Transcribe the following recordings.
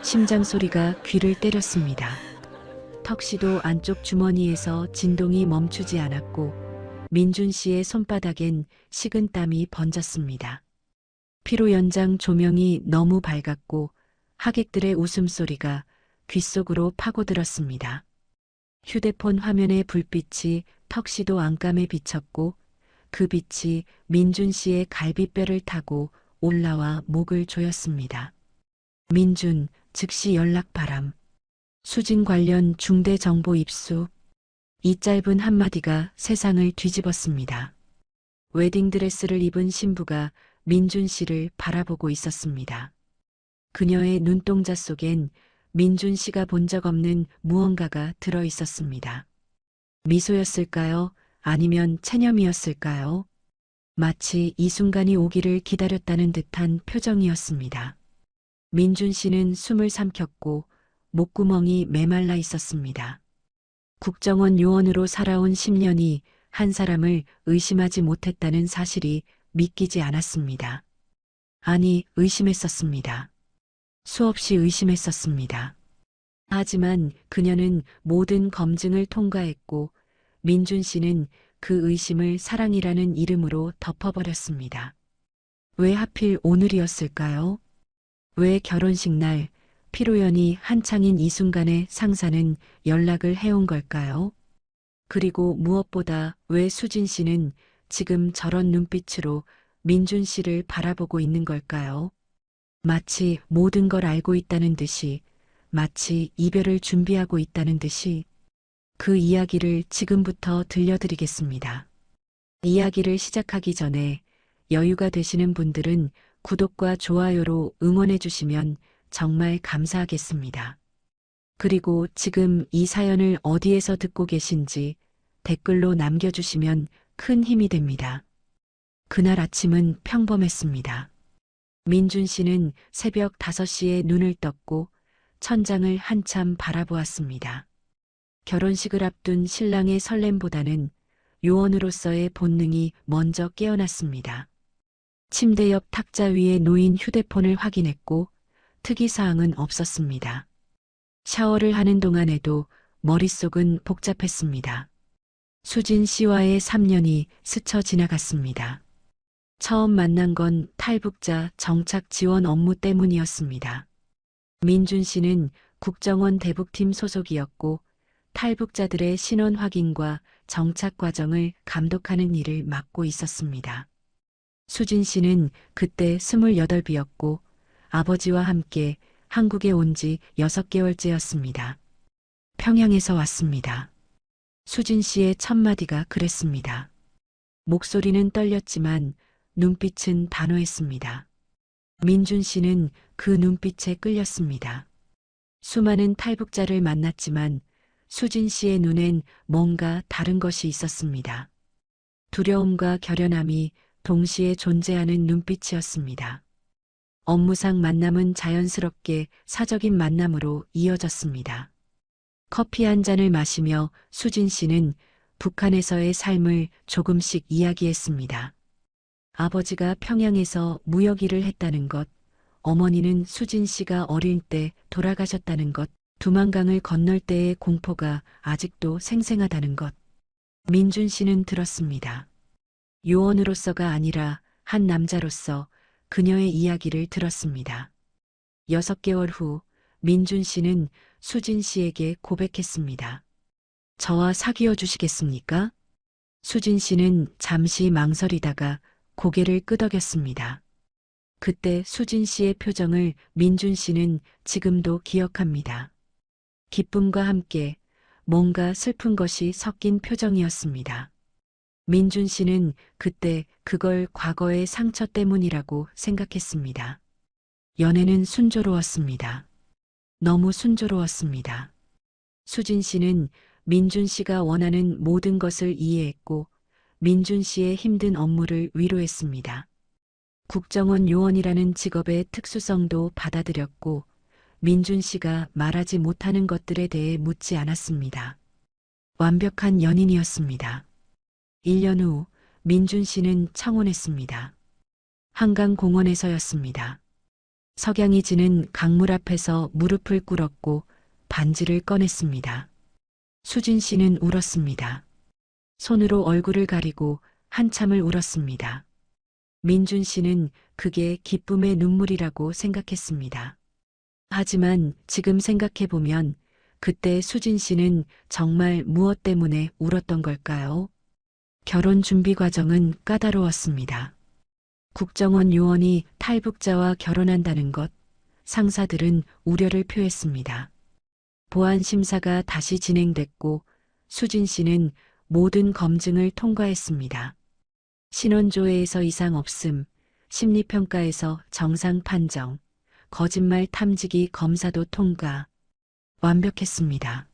심장 소리가 귀를 때렸습니다. 턱시도 안쪽 주머니에서 진동이 멈추지 않았고 민준 씨의 손바닥엔 식은 땀이 번졌습니다. 피로 연장 조명이 너무 밝았고 하객들의 웃음소리가 귓속으로 파고들었습니다. 휴대폰 화면의 불빛이 턱시도 안감에 비쳤고 그 빛이 민준 씨의 갈비뼈를 타고 올라와 목을 조였습니다. 민준, 즉시 연락 바람. 수진 관련 중대 정보 입수. 이 짧은 한마디가 세상을 뒤집었습니다. 웨딩드레스를 입은 신부가 민준 씨를 바라보고 있었습니다. 그녀의 눈동자 속엔 민준 씨가 본 적 없는 무언가가 들어 있었습니다. 미소였을까요? 아니면 체념이었을까요? 마치 이 순간이 오기를 기다렸다는 듯한 표정이었습니다. 민준 씨는 숨을 삼켰고 목구멍이 메말라 있었습니다. 국정원 요원으로 살아온 10년이 한 사람을 의심하지 못했다는 사실이 믿기지 않았습니다. 아니, 의심했었습니다. 수없이 의심했었습니다. 하지만 그녀는 모든 검증을 통과했고 민준 씨는 그 의심을 사랑이라는 이름으로 덮어버렸습니다. 왜 하필 오늘이었을까요? 왜 결혼식 날 피로연이 한창인 이 순간에 상사는 연락을 해온 걸까요? 그리고 무엇보다 왜 수진 씨는 지금 저런 눈빛으로 민준 씨를 바라보고 있는 걸까요? 마치 모든 걸 알고 있다는 듯이, 마치 이별을 준비하고 있다는 듯이. 그 이야기를 지금부터 들려드리겠습니다. 이야기를 시작하기 전에 여유가 되시는 분들은 구독과 좋아요로 응원해 주시면 정말 감사하겠습니다. 그리고 지금 이 사연을 어디에서 듣고 계신지 댓글로 남겨주시면 큰 힘이 됩니다. 그날 아침은 평범했습니다. 민준 씨는 새벽 5시에 눈을 떴고 천장을 한참 바라보았습니다. 결혼식을 앞둔 신랑의 설렘보다는 요원으로서의 본능이 먼저 깨어났습니다. 침대 옆 탁자 위에 놓인 휴대폰을 확인했고 특이사항은 없었습니다. 샤워를 하는 동안에도 머릿속은 복잡했습니다. 수진 씨와의 3년이 스쳐 지나갔습니다. 처음 만난 건 탈북자 정착 지원 업무 때문이었습니다. 민준 씨는 국정원 대북팀 소속이었고 탈북자들의 신원 확인과 정착 과정을 감독하는 일을 맡고 있었습니다. 수진 씨는 그때 28이었고 아버지와 함께 한국에 온 지 6개월째였습니다. 평양에서 왔습니다. 수진 씨의 첫마디가 그랬습니다. 목소리는 떨렸지만 눈빛은 단호했습니다. 민준 씨는 그 눈빛에 끌렸습니다. 수많은 탈북자를 만났지만 수진 씨의 눈엔 뭔가 다른 것이 있었습니다. 두려움과 결연함이 동시에 존재하는 눈빛이었습니다. 업무상 만남은 자연스럽게 사적인 만남으로 이어졌습니다. 커피 한 잔을 마시며 수진 씨는 북한에서의 삶을 조금씩 이야기했습니다. 아버지가 평양에서 무역 일을 했다는 것, 어머니는 수진 씨가 어릴 때 돌아가셨다는 것, 두만강을 건널 때의 공포가 아직도 생생하다는 것. 민준 씨는 들었습니다. 요원으로서가 아니라 한 남자로서 그녀의 이야기를 들었습니다. 6개월 후 민준 씨는 수진 씨에게 고백했습니다. 저와 사귀어 주시겠습니까? 수진 씨는 잠시 망설이다가 고개를 끄덕였습니다. 그때 수진 씨의 표정을 민준 씨는 지금도 기억합니다. 기쁨과 함께 뭔가 슬픈 것이 섞인 표정이었습니다. 민준 씨는 그때 그걸 과거의 상처 때문이라고 생각했습니다. 연애는 순조로웠습니다. 너무 순조로웠습니다. 수진 씨는 민준 씨가 원하는 모든 것을 이해했고 민준 씨의 힘든 업무를 위로했습니다. 국정원 요원이라는 직업의 특수성도 받아들였고 민준 씨가 말하지 못하는 것들에 대해 묻지 않았습니다. 완벽한 연인이었습니다. 1년 후 민준 씨는 청혼했습니다. 한강공원에서였습니다. 석양이지는 강물 앞에서 무릎을 꿇었고 반지를 꺼냈습니다. 수진 씨는 울었습니다. 손으로 얼굴을 가리고 한참을 울었습니다. 민준 씨는 그게 기쁨의 눈물이라고 생각했습니다. 하지만 지금 생각해보면 그때 수진 씨는 정말 무엇 때문에 울었던 걸까요? 결혼 준비 과정은 까다로웠습니다. 국정원 요원이 탈북자와 결혼한다는 것, 상사들은 우려를 표했습니다. 보안 심사가 다시 진행됐고 수진 씨는 모든 검증을 통과했습니다. 신원조회에서 이상 없음, 심리평가에서 정상 판정, 거짓말 탐지기 검사도 통과. 완벽했습니다.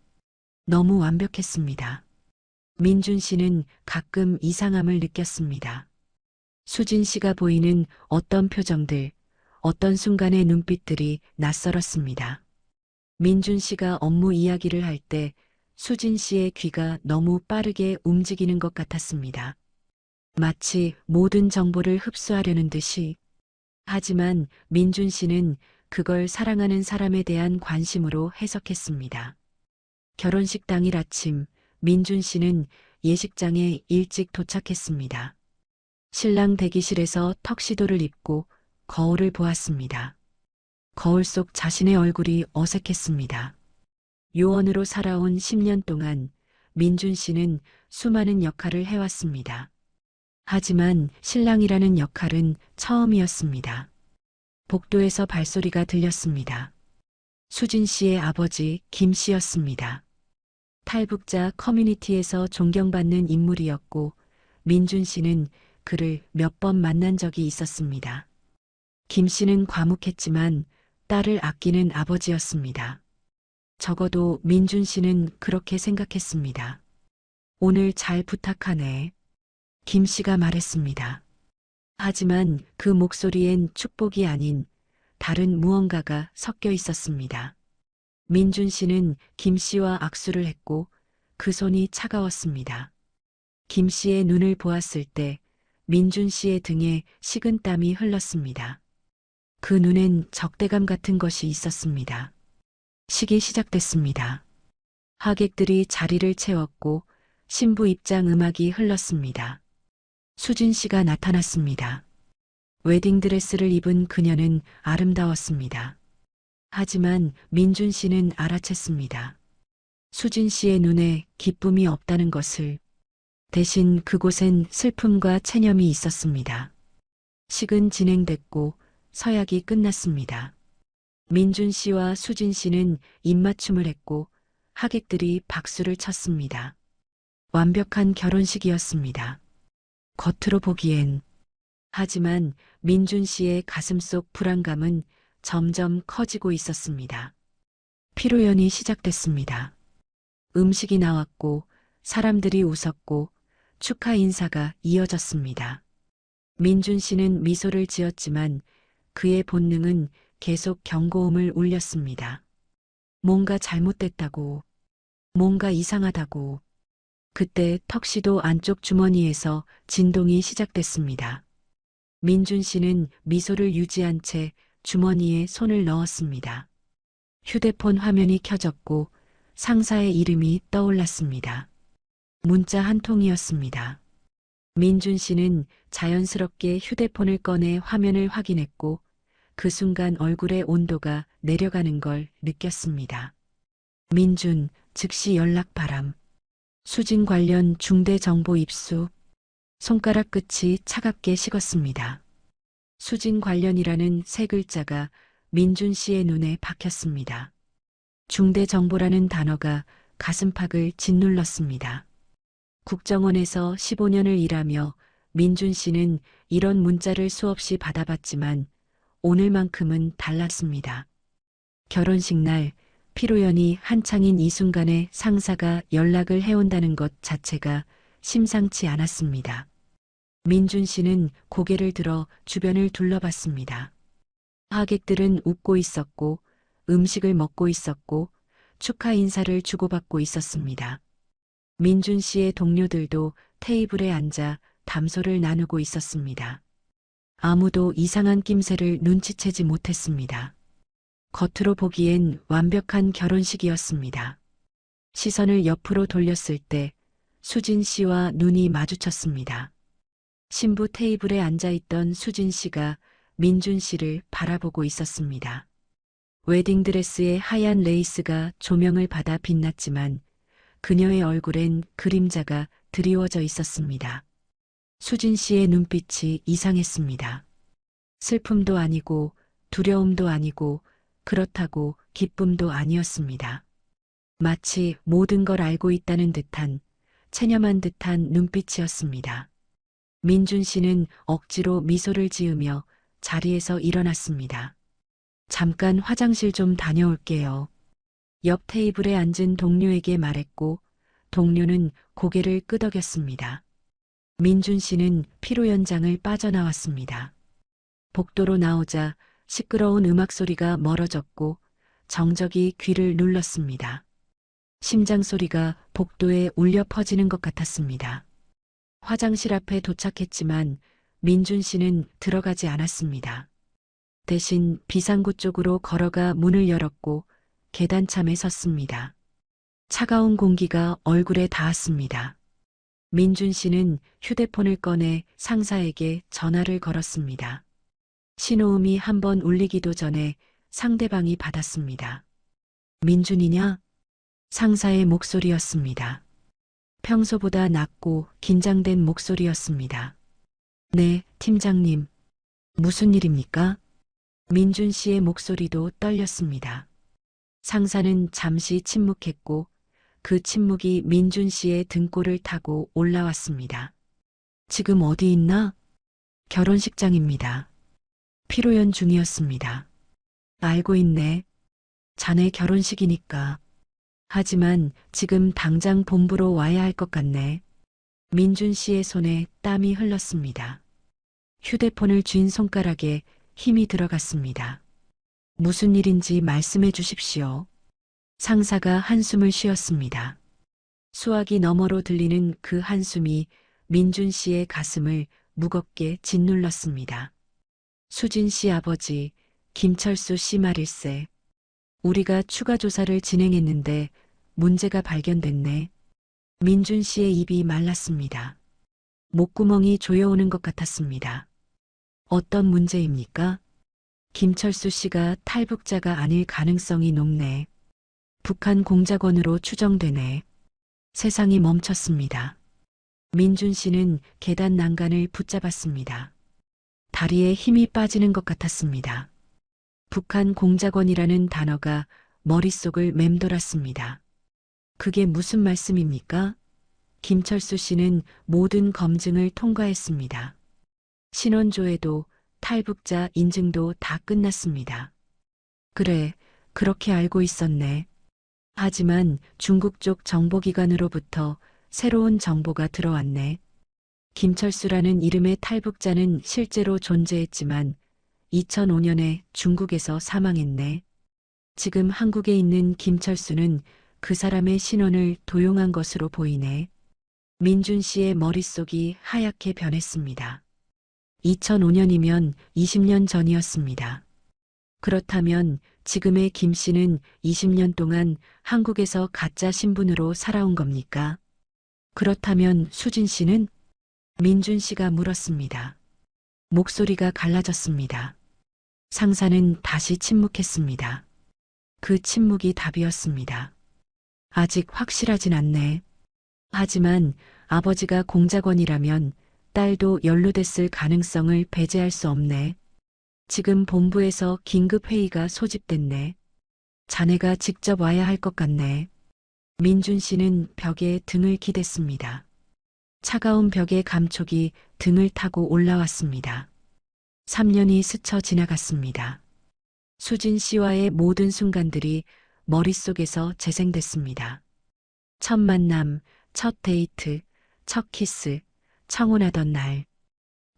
너무 완벽했습니다. 민준 씨는 가끔 이상함을 느꼈습니다. 수진 씨가 보이는 어떤 표정들, 어떤 순간의 눈빛들이 낯설었습니다. 민준 씨가 업무 이야기를 할 때 수진 씨의 귀가 너무 빠르게 움직이는 것 같았습니다. 마치 모든 정보를 흡수하려는 듯이. 하지만 민준 씨는 그걸 사랑하는 사람에 대한 관심으로 해석했습니다. 결혼식 당일 아침, 민준 씨는 예식장에 일찍 도착했습니다. 신랑 대기실에서 턱시도를 입고 거울을 보았습니다. 거울 속 자신의 얼굴이 어색했습니다. 요원으로 살아온 10년 동안 민준 씨는 수많은 역할을 해왔습니다. 하지만 신랑이라는 역할은 처음이었습니다. 복도에서 발소리가 들렸습니다. 수진 씨의 아버지 김 씨였습니다. 탈북자 커뮤니티에서 존경받는 인물이었고 민준 씨는 그를 몇 번 만난 적이 있었습니다. 김 씨는 과묵했지만 딸을 아끼는 아버지였습니다. 적어도 민준 씨는 그렇게 생각했습니다. 오늘 잘 부탁하네. 김 씨가 말했습니다. 하지만 그 목소리엔 축복이 아닌 다른 무언가가 섞여 있었습니다. 민준 씨는 김 씨와 악수를 했고 그 손이 차가웠습니다. 김 씨의 눈을 보았을 때 민준 씨의 등에 식은땀이 흘렀습니다. 그 눈엔 적대감 같은 것이 있었습니다. 식이 시작됐습니다. 하객들이 자리를 채웠고 신부 입장 음악이 흘렀습니다. 수진 씨가 나타났습니다. 웨딩드레스를 입은 그녀는 아름다웠습니다. 하지만 민준 씨는 알아챘습니다. 수진 씨의 눈에 기쁨이 없다는 것을. 대신 그곳엔 슬픔과 체념이 있었습니다. 식은 진행됐고 서약이 끝났습니다. 민준 씨와 수진 씨는 입맞춤을 했고 하객들이 박수를 쳤습니다. 완벽한 결혼식이었습니다. 겉으로 보기엔. 하지만 민준 씨의 가슴속 불안감은 점점 커지고 있었습니다. 피로연이 시작됐습니다. 음식이 나왔고 사람들이 웃었고 축하 인사가 이어졌습니다. 민준 씨는 미소를 지었지만 그의 본능은 계속 경고음을 울렸습니다. 뭔가 잘못됐다고, 뭔가 이상하다고. 그때 턱시도 안쪽 주머니에서 진동이 시작됐습니다. 민준 씨는 미소를 유지한 채 주머니에 손을 넣었습니다. 휴대폰 화면이 켜졌고 상사의 이름이 떠올랐습니다. 문자 한 통이었습니다. 민준 씨는 자연스럽게 휴대폰을 꺼내 화면을 확인했고 그 순간 얼굴의 온도가 내려가는 걸 느꼈습니다. 민준, 즉시 연락 바람. 수진 관련 중대 정보 입수. 손가락 끝이 차갑게 식었습니다. 수진 관련이라는 세 글자가 민준 씨의 눈에 박혔습니다. 중대 정보라는 단어가 가슴팍을 짓눌렀습니다. 국정원에서 15년을 일하며 민준 씨는 이런 문자를 수없이 받아봤지만 오늘만큼은 달랐습니다. 결혼식 날 피로연이 한창인 이 순간에 상사가 연락을 해온다는 것 자체가 심상치 않았습니다. 민준 씨는 고개를 들어 주변을 둘러봤습니다. 하객들은 웃고 있었고 음식을 먹고 있었고 축하 인사를 주고받고 있었습니다. 민준 씨의 동료들도 테이블에 앉아 담소를 나누고 있었습니다. 아무도 이상한 낌새를 눈치채지 못했습니다. 겉으로 보기엔 완벽한 결혼식이었습니다. 시선을 옆으로 돌렸을 때 수진 씨와 눈이 마주쳤습니다. 신부 테이블에 앉아있던 수진 씨가 민준 씨를 바라보고 있었습니다. 웨딩드레스의 하얀 레이스가 조명을 받아 빛났지만 그녀의 얼굴엔 그림자가 드리워져 있었습니다. 수진 씨의 눈빛이 이상했습니다. 슬픔도 아니고 두려움도 아니고 그렇다고 기쁨도 아니었습니다. 마치 모든 걸 알고 있다는 듯한 체념한 듯한 눈빛이었습니다. 민준 씨는 억지로 미소를 지으며 자리에서 일어났습니다. 잠깐 화장실 좀 다녀올게요. 옆 테이블에 앉은 동료에게 말했고 동료는 고개를 끄덕였습니다. 민준 씨는 피로 연장을 빠져나왔습니다. 복도로 나오자 시끄러운 음악 소리가 멀어졌고 정적이 귀를 눌렀습니다. 심장 소리가 복도에 울려 퍼지는 것 같았습니다. 화장실 앞에 도착했지만 민준 씨는 들어가지 않았습니다. 대신 비상구 쪽으로 걸어가 문을 열었고 계단참에 섰습니다. 차가운 공기가 얼굴에 닿았습니다. 민준 씨는 휴대폰을 꺼내 상사에게 전화를 걸었습니다. 신호음이 한번 울리기도 전에 상대방이 받았습니다. 민준이냐? 상사의 목소리였습니다. 평소보다 낮고 긴장된 목소리였습니다. 네, 팀장님. 무슨 일입니까? 민준 씨의 목소리도 떨렸습니다. 상사는 잠시 침묵했고 그 침묵이 민준 씨의 등골을 타고 올라왔습니다. 지금 어디 있나? 결혼식장입니다. 피로연 중이었습니다. 알고 있네. 자네 결혼식이니까. 하지만 지금 당장 본부로 와야 할 것 같네. 민준 씨의 손에 땀이 흘렀습니다. 휴대폰을 쥔 손가락에 힘이 들어갔습니다. 무슨 일인지 말씀해 주십시오. 상사가 한숨을 쉬었습니다. 수화기 너머로 들리는 그 한숨이 민준 씨의 가슴을 무겁게 짓눌렀습니다. 수진 씨 아버지, 김철수 씨 말일세. 우리가 추가 조사를 진행했는데 문제가 발견됐네. 민준 씨의 입이 말랐습니다. 목구멍이 조여오는 것 같았습니다. 어떤 문제입니까? 김철수 씨가 탈북자가 아닐 가능성이 높네. 북한 공작원으로 추정되네. 세상이 멈췄습니다. 민준 씨는 계단 난간을 붙잡았습니다. 다리에 힘이 빠지는 것 같았습니다. 북한 공작원이라는 단어가 머릿속을 맴돌았습니다. 그게 무슨 말씀입니까? 김철수 씨는 모든 검증을 통과했습니다. 신원조회도 탈북자 인증도 다 끝났습니다. 그래, 그렇게 알고 있었네. 하지만 중국 쪽 정보기관으로부터 새로운 정보가 들어왔네. 김철수라는 이름의 탈북자는 실제로 존재했지만 2005년에 중국에서 사망했네. 지금 한국에 있는 김철수는 그 사람의 신원을 도용한 것으로 보이네. 민준 씨의 머릿속이 하얗게 변했습니다. 2005년이면 20년 전이었습니다. 그렇다면 지금의 김 씨는 20년 동안 한국에서 가짜 신분으로 살아온 겁니까? 그렇다면 수진 씨는? 민준 씨가 물었습니다. 목소리가 갈라졌습니다. 상사는 다시 침묵했습니다. 그 침묵이 답이었습니다. 아직 확실하진 않네. 하지만 아버지가 공작원이라면 딸도 연루됐을 가능성을 배제할 수 없네. 지금 본부에서 긴급 회의가 소집됐네. 자네가 직접 와야 할 것 같네. 민준 씨는 벽에 등을 기댔습니다. 차가운 벽의 감촉이 등을 타고 올라왔습니다. 3년이 스쳐 지나갔습니다. 수진 씨와의 모든 순간들이 머릿속에서 재생됐습니다. 첫 만남, 첫 데이트, 첫 키스, 청혼하던 날.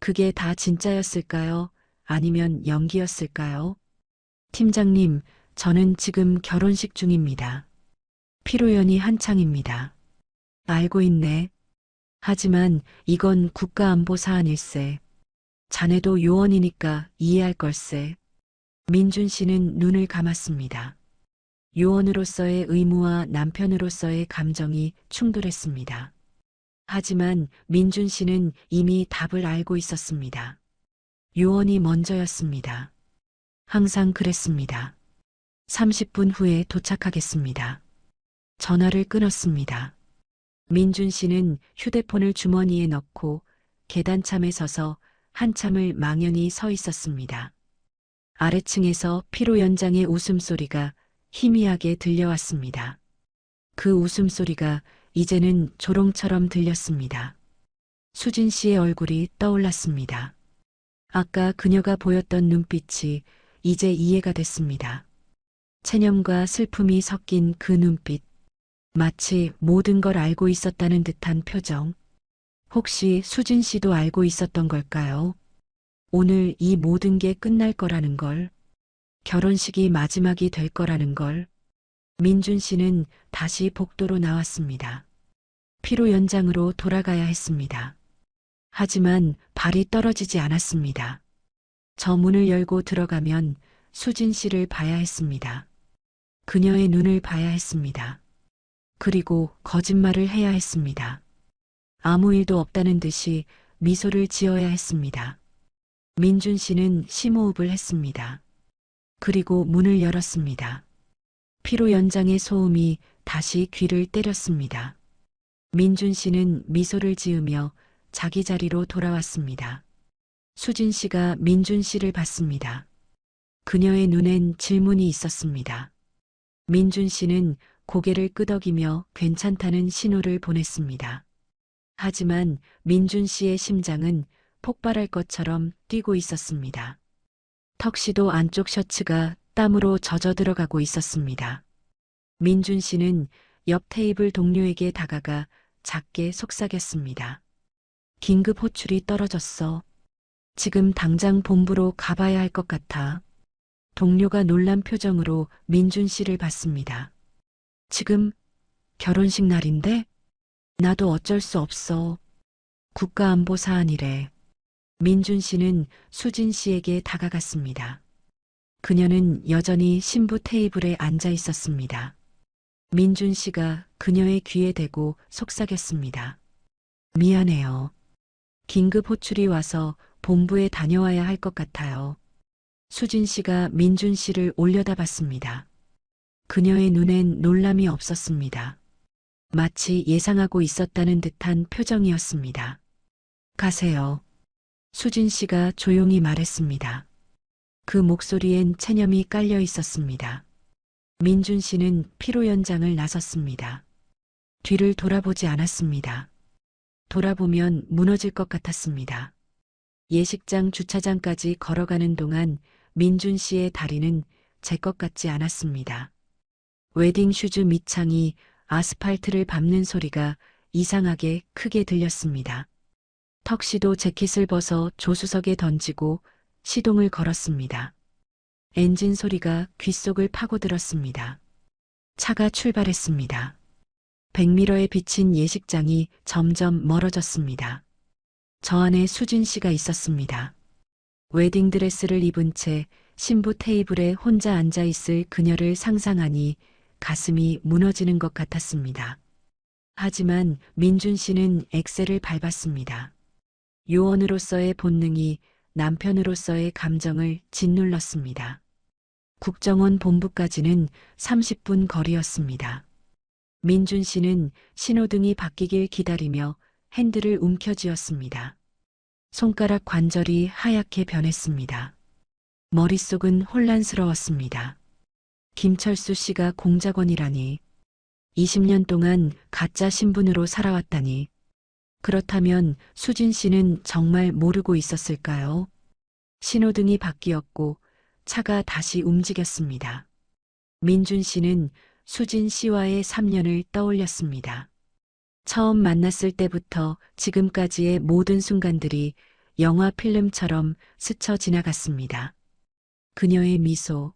그게 다 진짜였을까요? 아니면 연기였을까요? 팀장님, 저는 지금 결혼식 중입니다. 피로연이 한창입니다. 알고 있네. 하지만 이건 국가안보 사안일세. 자네도 요원이니까 이해할 걸세. 민준 씨는 눈을 감았습니다. 요원으로서의 의무와 남편으로서의 감정이 충돌했습니다. 하지만 민준 씨는 이미 답을 알고 있었습니다. 요원이 먼저였습니다. 항상 그랬습니다. 30분 후에 도착하겠습니다. 전화를 끊었습니다. 민준 씨는 휴대폰을 주머니에 넣고 계단참에 서서 한참을 망연히 서 있었습니다. 아래층에서 피로 연장의 웃음소리가 희미하게 들려왔습니다. 그 웃음소리가 이제는 조롱처럼 들렸습니다. 수진 씨의 얼굴이 떠올랐습니다. 아까 그녀가 보였던 눈빛이 이제 이해가 됐습니다. 체념과 슬픔이 섞인 그 눈빛, 마치 모든 걸 알고 있었다는 듯한 표정. 혹시 수진 씨도 알고 있었던 걸까요? 오늘 이 모든 게 끝날 거라는 걸, 결혼식이 마지막이 될 거라는 걸. 민준 씨는 다시 복도로 나왔습니다. 피로 연장으로 돌아가야 했습니다. 하지만 발이 떨어지지 않았습니다. 저 문을 열고 들어가면 수진 씨를 봐야 했습니다. 그녀의 눈을 봐야 했습니다. 그리고 거짓말을 해야 했습니다. 아무 일도 없다는 듯이 미소를 지어야 했습니다. 민준 씨는 심호흡을 했습니다. 그리고 문을 열었습니다. 피로 연장의 소음이 다시 귀를 때렸습니다. 민준 씨는 미소를 지으며 자기 자리로 돌아왔습니다. 수진 씨가 민준 씨를 봤습니다. 그녀의 눈엔 질문이 있었습니다. 민준 씨는 고개를 끄덕이며 괜찮다는 신호를 보냈습니다. 하지만 민준 씨의 심장은 폭발할 것처럼 뛰고 있었습니다. 턱시도 안쪽 셔츠가 땀으로 젖어 들어가고 있었습니다. 민준 씨는 옆 테이블 동료에게 다가가 작게 속삭였습니다. 긴급 호출이 떨어졌어. 지금 당장 본부로 가봐야 할 것 같아. 동료가 놀란 표정으로 민준 씨를 봤습니다. 지금 결혼식 날인데? 나도 어쩔 수 없어. 국가안보 사안이래. 민준 씨는 수진 씨에게 다가갔습니다. 그녀는 여전히 신부 테이블에 앉아 있었습니다. 민준 씨가 그녀의 귀에 대고 속삭였습니다. 미안해요. 긴급 호출이 와서 본부에 다녀와야 할 것 같아요. 수진 씨가 민준 씨를 올려다봤습니다. 그녀의 눈엔 놀람이 없었습니다. 마치 예상하고 있었다는 듯한 표정이었습니다. 가세요. 수진 씨가 조용히 말했습니다. 그 목소리엔 체념이 깔려 있었습니다. 민준 씨는 피로 연장을 나섰습니다. 뒤를 돌아보지 않았습니다. 돌아보면 무너질 것 같았습니다. 예식장 주차장까지 걸어가는 동안 민준 씨의 다리는 제 것 같지 않았습니다. 웨딩 슈즈 밑창이 아스팔트를 밟는 소리가 이상하게 크게 들렸습니다. 턱시도 재킷을 벗어 조수석에 던지고 시동을 걸었습니다. 엔진 소리가 귓속을 파고들었습니다. 차가 출발했습니다. 백미러에 비친 예식장이 점점 멀어졌습니다. 저 안에 수진 씨가 있었습니다. 웨딩드레스를 입은 채 신부 테이블에 혼자 앉아 있을 그녀를 상상하니 가슴이 무너지는 것 같았습니다. 하지만 민준 씨는 엑셀을 밟았습니다. 요원으로서의 본능이 남편으로서의 감정을 짓눌렀습니다. 국정원 본부까지는 30분 거리였습니다. 민준 씨는 신호등이 바뀌길 기다리며 핸들을 움켜쥐었습니다. 손가락 관절이 하얗게 변했습니다. 머릿속은 혼란스러웠습니다. 김철수 씨가 공작원이라니, 20년 동안 가짜 신분으로 살아왔다니, 그렇다면 수진 씨는 정말 모르고 있었을까요? 신호등이 바뀌었고 차가 다시 움직였습니다. 민준 씨는 수진 씨와의 3년을 떠올렸습니다. 처음 만났을 때부터 지금까지의 모든 순간들이 영화 필름처럼 스쳐 지나갔습니다. 그녀의 미소,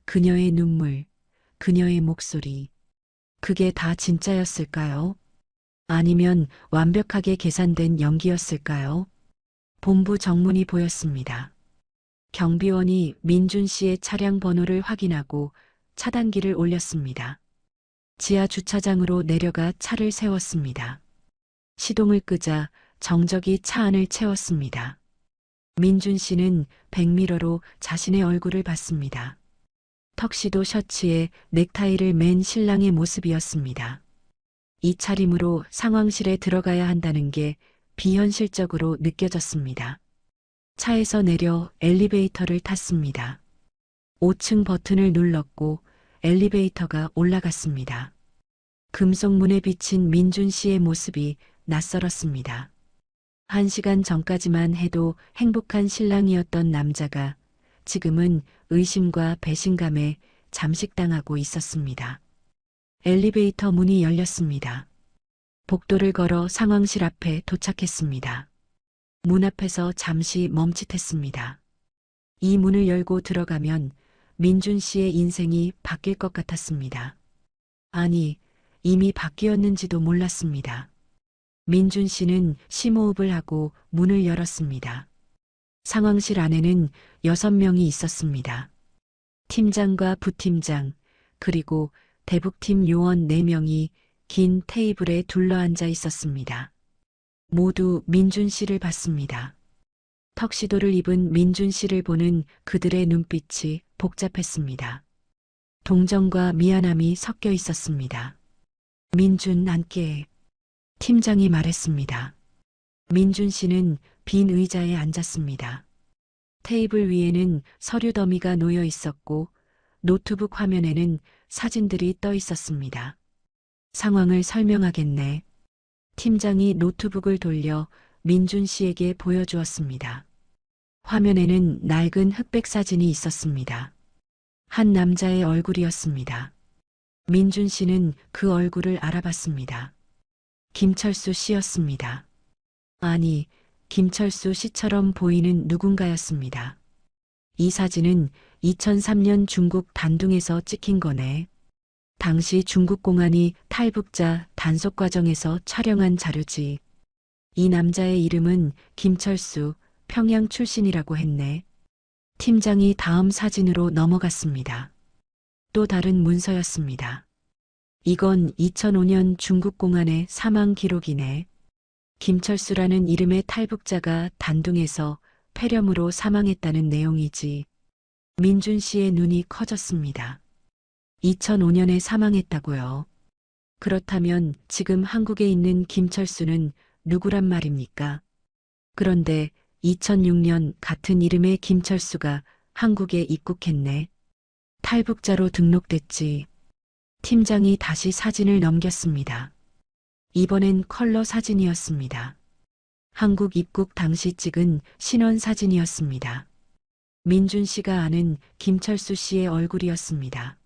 그녀의 눈물, 그녀의 목소리. 그게 다 진짜였을까요? 아니면 완벽하게 계산된 연기였을까요? 본부 정문이 보였습니다. 경비원이 민준 씨의 차량 번호를 확인하고 차단기를 올렸습니다. 지하 주차장으로 내려가 차를 세웠습니다. 시동을 끄자 정적이 차 안을 채웠습니다. 민준 씨는 백미러로 자신의 얼굴을 봤습니다. 턱시도 셔츠에 넥타이를 맨 신랑의 모습이었습니다. 이 차림으로 상황실에 들어가야 한다는 게 비현실적으로 느껴졌습니다. 차에서 내려 엘리베이터를 탔습니다. 5층 버튼을 눌렀고 엘리베이터가 올라갔습니다. 금속문에 비친 민준 씨의 모습이 낯설었습니다. 1시간 전까지만 해도 행복한 신랑이었던 남자가 지금은 의심과 배신감에 잠식당하고 있었습니다. 엘리베이터 문이 열렸습니다. 복도를 걸어 상황실 앞에 도착했습니다. 문 앞에서 잠시 멈칫했습니다. 이 문을 열고 들어가면 민준 씨의 인생이 바뀔 것 같았습니다. 아니, 이미 바뀌었는지도 몰랐습니다. 민준 씨는 심호흡을 하고 문을 열었습니다. 상황실 안에는 6명이 있었습니다. 팀장과 부팀장, 그리고 대북팀 요원 4명이 긴 테이블에 둘러앉아 있었습니다. 모두 민준 씨를 봤습니다. 턱시도를 입은 민준 씨를 보는 그들의 눈빛이 복잡했습니다. 동정과 미안함이 섞여 있었습니다. 민준 앉게. 팀장이 말했습니다. 민준 씨는 빈 의자에 앉았습니다. 테이블 위에는 서류 더미가 놓여 있었고 노트북 화면에는 사진들이 떠 있었습니다. 상황을 설명하겠네. 팀장이 노트북을 돌려 민준 씨에게 보여주었습니다. 화면에는 낡은 흑백 사진이 있었습니다. 한 남자의 얼굴이었습니다. 민준 씨는 그 얼굴을 알아봤습니다. 김철수 씨였습니다. 아니, 김철수 씨처럼 보이는 누군가였습니다. 이 사진은 2003년 중국 단둥에서 찍힌 거네. 당시 중국 공안이 탈북자 단속 과정에서 촬영한 자료지. 이 남자의 이름은 김철수, 평양 출신이라고 했네. 팀장이 다음 사진으로 넘어갔습니다. 또 다른 문서였습니다. 이건 2005년 중국 공안의 사망 기록이네. 김철수라는 이름의 탈북자가 단둥에서 폐렴으로 사망했다는 내용이지. 민준 씨의 눈이 커졌습니다. 2005년에 사망했다고요. 그렇다면 지금 한국에 있는 김철수는 누구란 말입니까? 그런데 2006년 같은 이름의 김철수가 한국에 입국했네. 탈북자로 등록됐지. 팀장이 다시 사진을 넘겼습니다. 이번엔 컬러 사진이었습니다. 한국 입국 당시 찍은 신원 사진이었습니다. 민준 씨가 아는 김철수 씨의 얼굴이었습니다.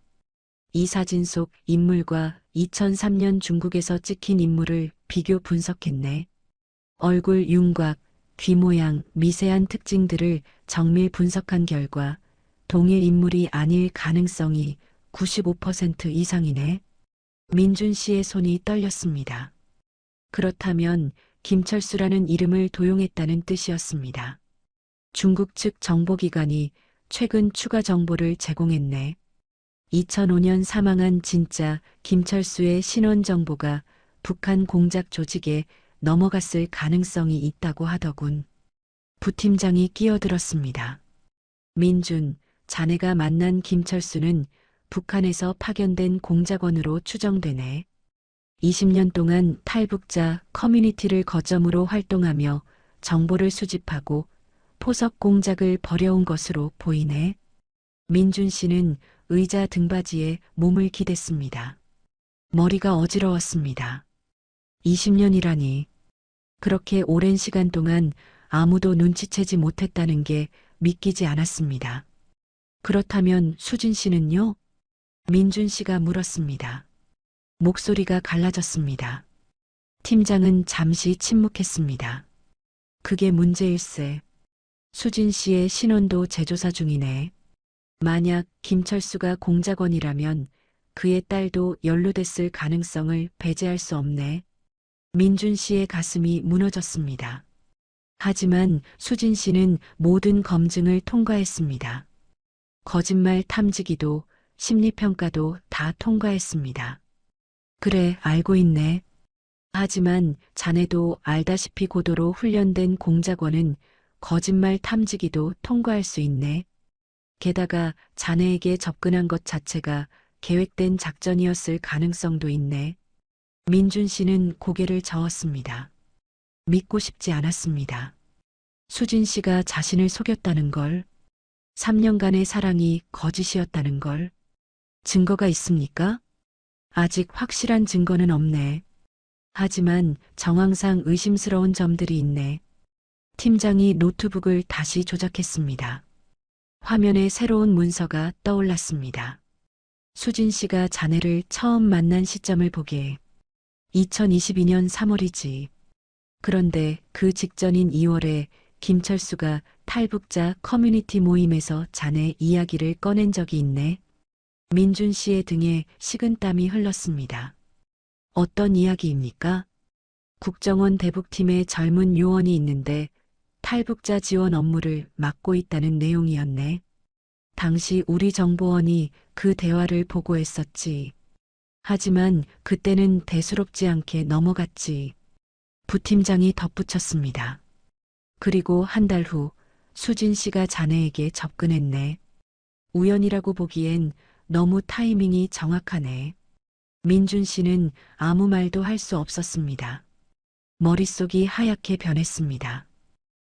이 사진 속 인물과 2003년 중국에서 찍힌 인물을 비교 분석했네. 얼굴 윤곽, 귀 모양, 미세한 특징들을 정밀 분석한 결과 동일 인물이 아닐 가능성이 95% 이상이네. 민준 씨의 손이 떨렸습니다. 그렇다면 김철수라는 이름을 도용했다는 뜻이었습니다. 중국 측 정보기관이 최근 추가 정보를 제공했네. 2005년 사망한 진짜 김철수의 신원 정보가 북한 공작 조직에 넘어갔을 가능성이 있다고 하더군. 부팀장이 끼어들었습니다. 민준, 자네가 만난 김철수는 북한에서 파견된 공작원으로 추정되네. 20년 동안 탈북자 커뮤니티를 거점으로 활동하며 정보를 수집하고 포석 공작을 벌여온 것으로 보이네. 민준 씨는 의자 등받이에 몸을 기댔습니다. 머리가 어지러웠습니다. 20년이라니. 그렇게 오랜 시간 동안 아무도 눈치채지 못했다는 게 믿기지 않았습니다. 그렇다면 수진 씨는요? 민준 씨가 물었습니다. 목소리가 갈라졌습니다. 팀장은 잠시 침묵했습니다. 그게 문제일세. 수진 씨의 신원도 재조사 중이네. 만약 김철수가 공작원이라면 그의 딸도 연루됐을 가능성을 배제할 수 없네. 민준 씨의 가슴이 무너졌습니다. 하지만 수진 씨는 모든 검증을 통과했습니다. 거짓말 탐지기도 심리평가도 다 통과했습니다. 그래, 알고 있네. 하지만 자네도 알다시피 고도로 훈련된 공작원은 거짓말 탐지기도 통과할 수 있네. 게다가 자네에게 접근한 것 자체가 계획된 작전이었을 가능성도 있네. 민준 씨는 고개를 저었습니다. 믿고 싶지 않았습니다. 수진 씨가 자신을 속였다는 걸, 3년간의 사랑이 거짓이었다는 걸, 증거가 있습니까? 아직 확실한 증거는 없네. 하지만 정황상 의심스러운 점들이 있네. 팀장이 노트북을 다시 조작했습니다. 화면에 새로운 문서가 떠올랐습니다. 수진 씨가 자네를 처음 만난 시점을 보게 2022년 3월이지. 그런데 그 직전인 2월에 김철수가 탈북자 커뮤니티 모임에서 자네 이야기를 꺼낸 적이 있네. 민준 씨의 등에 식은땀이 흘렀습니다. 어떤 이야기입니까? 국정원 대북팀에 젊은 요원이 있는데 탈북자 지원 업무를 맡고 있다는 내용이었네. 당시 우리 정보원이 그 대화를 보고했었지. 하지만 그때는 대수롭지 않게 넘어갔지. 부팀장이 덧붙였습니다. 그리고 한 달 후 수진 씨가 자네에게 접근했네. 우연이라고 보기엔 너무 타이밍이 정확하네. 민준 씨는 아무 말도 할 수 없었습니다. 머릿속이 하얗게 변했습니다.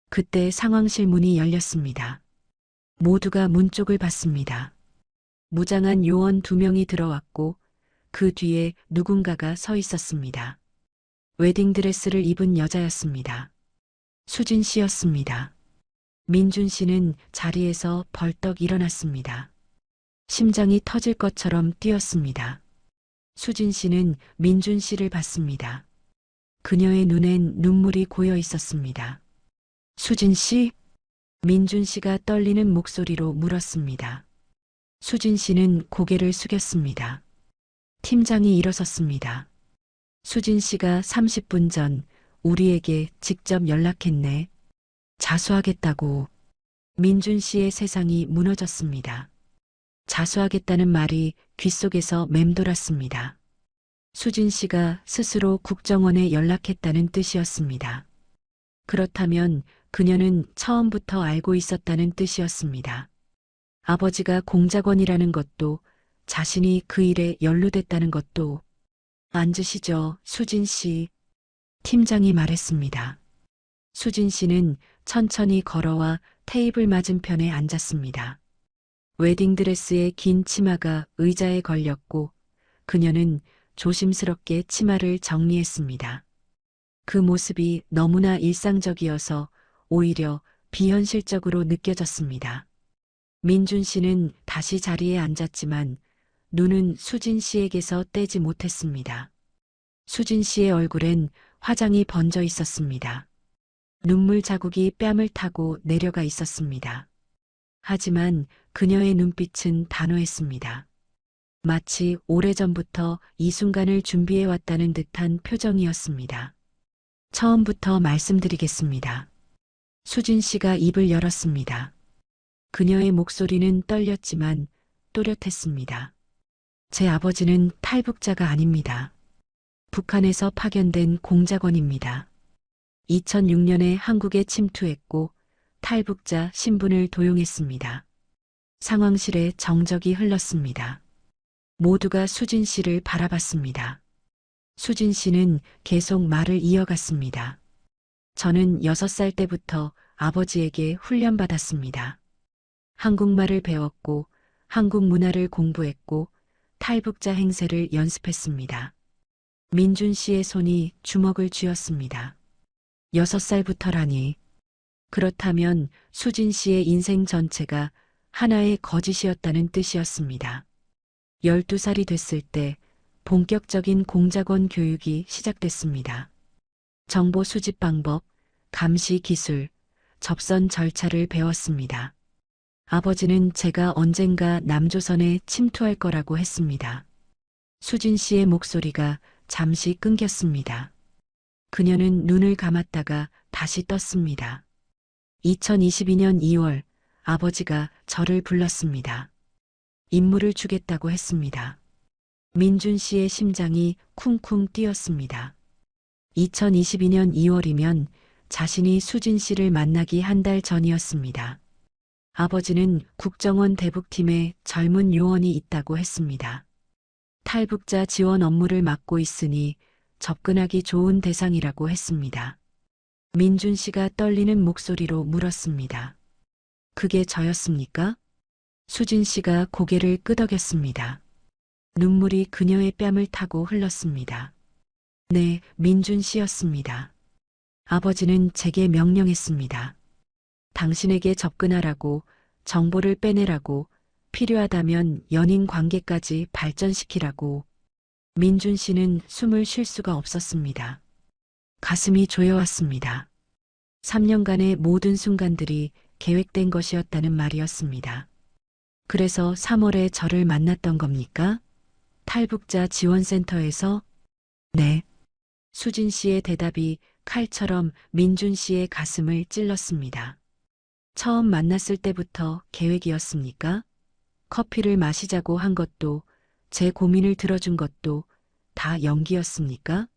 그때 상황실 문이 열렸습니다. 모두가 문 쪽을 봤습니다. 무장한 요원 2명이 들어왔고 그 뒤에 누군가가 서 있었습니다. 웨딩드레스를 입은 여자였습니다. 수진 씨였습니다. 민준 씨는 자리에서 벌떡 일어났습니다. 심장이 터질 것처럼 뛰었습니다. 수진 씨는 민준 씨를 봤습니다. 그녀의 눈엔 눈물이 고여 있었습니다. 수진 씨? 민준 씨가 떨리는 목소리로 물었습니다. 수진 씨는 고개를 숙였습니다. 팀장이 일어섰습니다. 수진 씨가 30분 전 우리에게 직접 연락했네. 자수하겠다고. 민준 씨의 세상이 무너졌습니다. 자수하겠다는 말이 귓속에서 맴돌았습니다. 수진 씨가 스스로 국정원에 연락했다는 뜻이었습니다. 그렇다면 그녀는 처음부터 알고 있었다는 뜻이었습니다. 아버지가 공작원이라는 것도 자신이 그 일에 연루됐다는 것도. 앉으시죠, 수진 씨. 팀장이 말했습니다. 수진 씨는 천천히 걸어와 테이블 맞은편에 앉았습니다. 웨딩드레스의 긴 치마가 의자에 걸렸고 그녀는 조심스럽게 치마를 정리했습니다. 그 모습이 너무나 일상적이어서 오히려 비현실적으로 느껴졌습니다. 민준 씨는 다시 자리에 앉았지만 눈은 수진 씨에게서 떼지 못했습니다. 수진 씨의 얼굴엔 화장이 번져 있었습니다. 눈물 자국이 뺨을 타고 내려가 있었습니다. 하지만 그녀의 눈빛은 단호했습니다. 마치 오래전부터 이 순간을 준비해왔다는 듯한 표정이었습니다. 처음부터 말씀드리겠습니다. 수진 씨가 입을 열었습니다. 그녀의 목소리는 떨렸지만 또렷했습니다. 제 아버지는 탈북자가 아닙니다. 북한에서 파견된 공작원입니다. 2006년에 한국에 침투했고 탈북자 신분을 도용했습니다. 상황실에 정적이 흘렀습니다. 모두가 수진 씨를 바라봤습니다. 수진 씨는 계속 말을 이어갔습니다. 저는 6살 때부터 아버지에게 훈련받았습니다. 한국말을 배웠고 한국 문화를 공부했고 탈북자 행세를 연습했습니다. 민준 씨의 손이 주먹을 쥐었습니다. 6살부터라니. 그렇다면 수진 씨의 인생 전체가 하나의 거짓이었다는 뜻이었습니다. 12살이 됐을 때 본격적인 공작원 교육이 시작됐습니다. 정보 수집 방법, 감시 기술, 접선 절차를 배웠습니다. 아버지는 제가 언젠가 남조선에 침투할 거라고 했습니다. 수진 씨의 목소리가 잠시 끊겼습니다. 그녀는 눈을 감았다가 다시 떴습니다. 2022년 2월 아버지가 저를 불렀습니다. 임무를 주겠다고 했습니다. 민준 씨의 심장이 쿵쿵 뛰었습니다. 2022년 2월이면 자신이 수진 씨를 만나기 한 달 전이었습니다. 아버지는 국정원 대북팀에 젊은 요원이 있다고 했습니다. 탈북자 지원 업무를 맡고 있으니 접근하기 좋은 대상이라고 했습니다. 민준 씨가 떨리는 목소리로 물었습니다. 그게 저였습니까? 수진 씨가 고개를 끄덕였습니다. 눈물이 그녀의 뺨을 타고 흘렀습니다. 네, 민준 씨였습니다. 아버지는 제게 명령했습니다. 당신에게 접근하라고, 정보를 빼내라고, 필요하다면 연인 관계까지 발전시키라고. 민준 씨는 숨을 쉴 수가 없었습니다. 가슴이 조여왔습니다. 3년간의 모든 순간들이 계획된 것이었다는 말이었습니다. 그래서 3월에 저를 만났던 겁니까? 탈북자 지원센터에서? 네. 수진 씨의 대답이 칼처럼 민준 씨의 가슴을 찔렀습니다. 처음 만났을 때부터 계획이었습니까? 커피를 마시자고 한 것도, 제 고민을 들어준 것도 다 연기였습니까?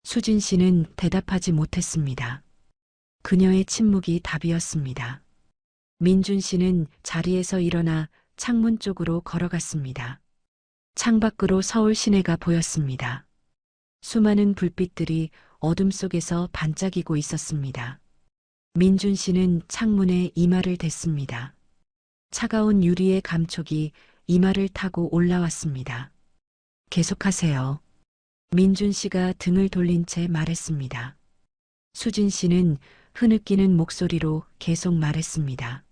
수진 씨는 대답하지 못했습니다. 그녀의 침묵이 답이었습니다. 민준 씨는 자리에서 일어나 창문 쪽으로 걸어갔습니다. 창밖으로 서울 시내가 보였습니다. 수많은 불빛들이 어둠 속에서 반짝이고 있었습니다. 민준 씨는 창문에 이마를 댔습니다. 차가운 유리의 감촉이 이마를 타고 올라왔습니다. 계속하세요. 민준 씨가 등을 돌린 채 말했습니다. 수진 씨는 흐느끼는 목소리로 계속 말했습니다.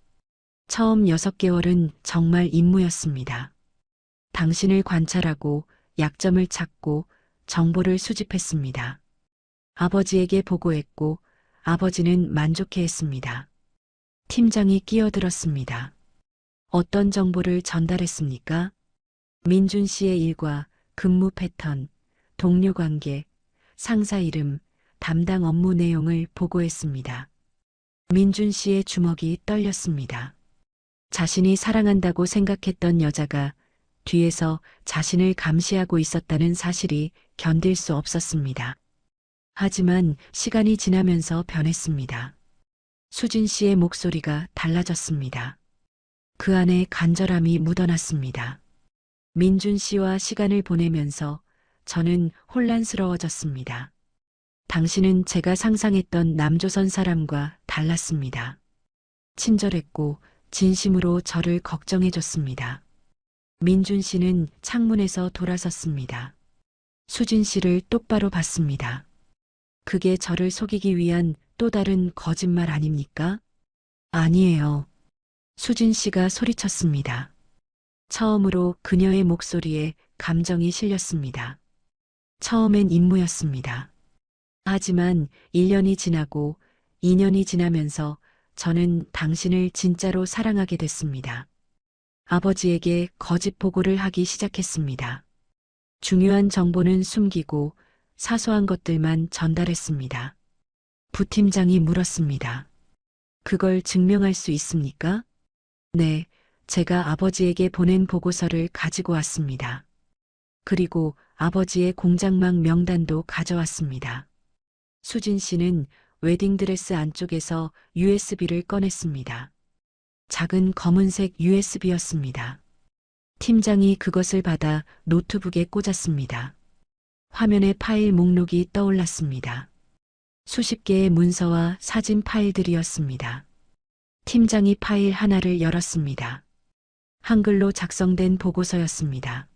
처음 6개월은 정말 임무였습니다. 당신을 관찰하고 약점을 찾고 정보를 수집했습니다. 아버지에게 보고했고 아버지는 만족해했습니다. 팀장이 끼어들었습니다. 어떤 정보를 전달했습니까? 민준 씨의 일과 근무 패턴, 동료 관계, 상사 이름, 담당 업무 내용을 보고했습니다. 민준 씨의 주먹이 떨렸습니다. 자신이 사랑한다고 생각했던 여자가 뒤에서 자신을 감시하고 있었다는 사실이 견딜 수 없었습니다. 하지만 시간이 지나면서 변했습니다. 수진 씨의 목소리가 달라졌습니다. 그 안에 간절함이 묻어났습니다. 민준 씨와 시간을 보내면서 저는 혼란스러워졌습니다. 당신은 제가 상상했던 남조선 사람과 달랐습니다. 친절했고 진심으로 저를 걱정해줬습니다. 민준 씨는 창문에서 돌아섰습니다. 수진 씨를 똑바로 봤습니다. 그게 저를 속이기 위한 또 다른 거짓말 아닙니까? 아니에요. 수진 씨가 소리쳤습니다. 처음으로 그녀의 목소리에 감정이 실렸습니다. 처음엔 임무였습니다. 하지만 1년이 지나고 2년이 지나면서 저는 당신을 진짜로 사랑하게 됐습니다. 아버지에게 거짓 보고를 하기 시작했습니다. 중요한 정보는 숨기고 사소한 것들만 전달했습니다. 부팀장이 물었습니다. 그걸 증명할 수 있습니까? 네, 제가 아버지에게 보낸 보고서를 가지고 왔습니다. 그리고 아버지의 공장망 명단도 가져왔습니다. 수진 씨는 웨딩드레스 안쪽에서 USB를 꺼냈습니다. 작은 검은색 USB였습니다. 팀장이 그것을 받아 노트북에 꽂았습니다. 화면에 파일 목록이 떠올랐습니다. 수십 개의 문서와 사진 파일들이었습니다. 팀장이 파일 하나를 열었습니다. 한글로 작성된 보고서였습니다.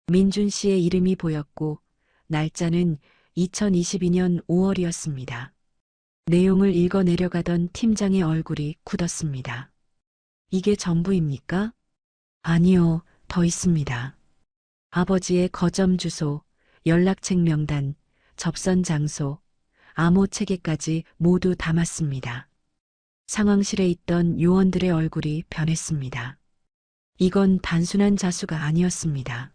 민준 씨의 이름이 보였고 날짜는 2022년 5월이었습니다. 내용을 읽어 내려가던 팀장의 얼굴이 굳었습니다. 이게 전부입니까? 아니요, 더 있습니다. 아버지의 거점 주소, 연락책 명단, 접선 장소, 암호 체계까지 모두 담았습니다. 상황실에 있던 요원들의 얼굴이 변했습니다. 이건 단순한 자수가 아니었습니다.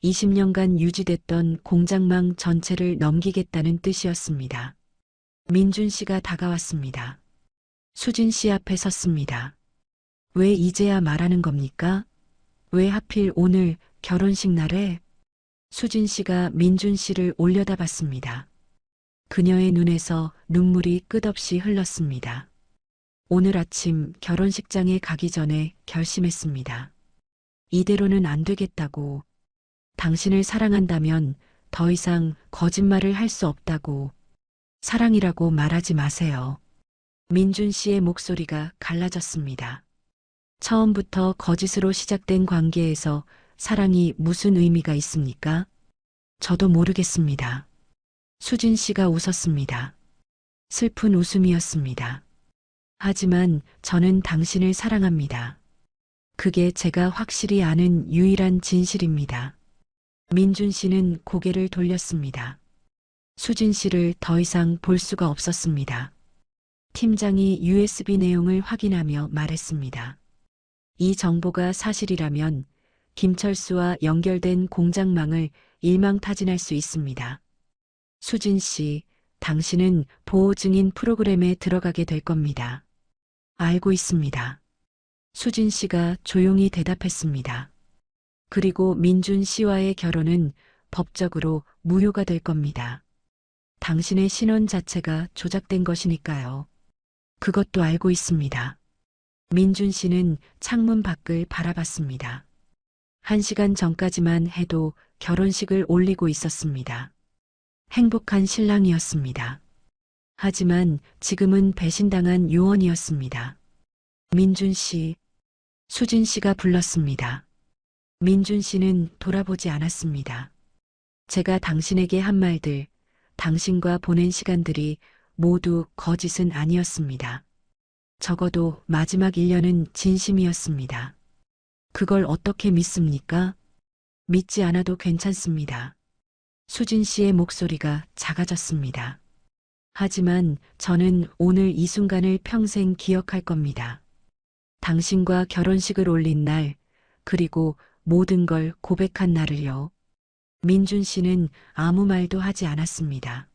20년간 유지됐던 공장망 전체를 넘기겠다는 뜻이었습니다. 민준 씨가 다가왔습니다. 수진 씨 앞에 섰습니다. 왜 이제야 말하는 겁니까? 왜 하필 오늘 결혼식 날에? 수진 씨가 민준 씨를 올려다봤습니다. 그녀의 눈에서 눈물이 끝없이 흘렀습니다. 오늘 아침 결혼식장에 가기 전에 결심했습니다. 이대로는 안 되겠다고. 당신을 사랑한다면 더 이상 거짓말을 할 수 없다고. 사랑이라고 말하지 마세요. 민준 씨의 목소리가 갈라졌습니다. 처음부터 거짓으로 시작된 관계에서 사랑이 무슨 의미가 있습니까? 저도 모르겠습니다. 수진 씨가 웃었습니다. 슬픈 웃음이었습니다. 하지만 저는 당신을 사랑합니다. 그게 제가 확실히 아는 유일한 진실입니다. 민준 씨는 고개를 돌렸습니다. 수진 씨를 더 이상 볼 수가 없었습니다. 팀장이 USB 내용을 확인하며 말했습니다. 이 정보가 사실이라면 김철수와 연결된 공장망을 일망타진할 수 있습니다. 수진 씨, 당신은 보호 증인 프로그램에 들어가게 될 겁니다. 알고 있습니다. 수진 씨가 조용히 대답했습니다. 그리고 민준 씨와의 결혼은 법적으로 무효가 될 겁니다. 당신의 신원 자체가 조작된 것이니까요. 그것도 알고 있습니다. 민준 씨는 창문 밖을 바라봤습니다. 1시간 전까지만 해도 결혼식을 올리고 있었습니다. 행복한 신랑이었습니다. 하지만 지금은 배신당한 요원이었습니다. 민준 씨, 수진 씨가 불렀습니다. 민준 씨는 돌아보지 않았습니다. 제가 당신에게 한 말들, 당신과 보낸 시간들이 모두 거짓은 아니었습니다. 적어도 마지막 1년은 진심이었습니다. 그걸 어떻게 믿습니까? 믿지 않아도 괜찮습니다. 수진 씨의 목소리가 작아졌습니다. 하지만 저는 오늘 이 순간을 평생 기억할 겁니다. 당신과 결혼식을 올린 날, 그리고 모든 걸 고백한 날을요. 민준 씨는 아무 말도 하지 않았습니다.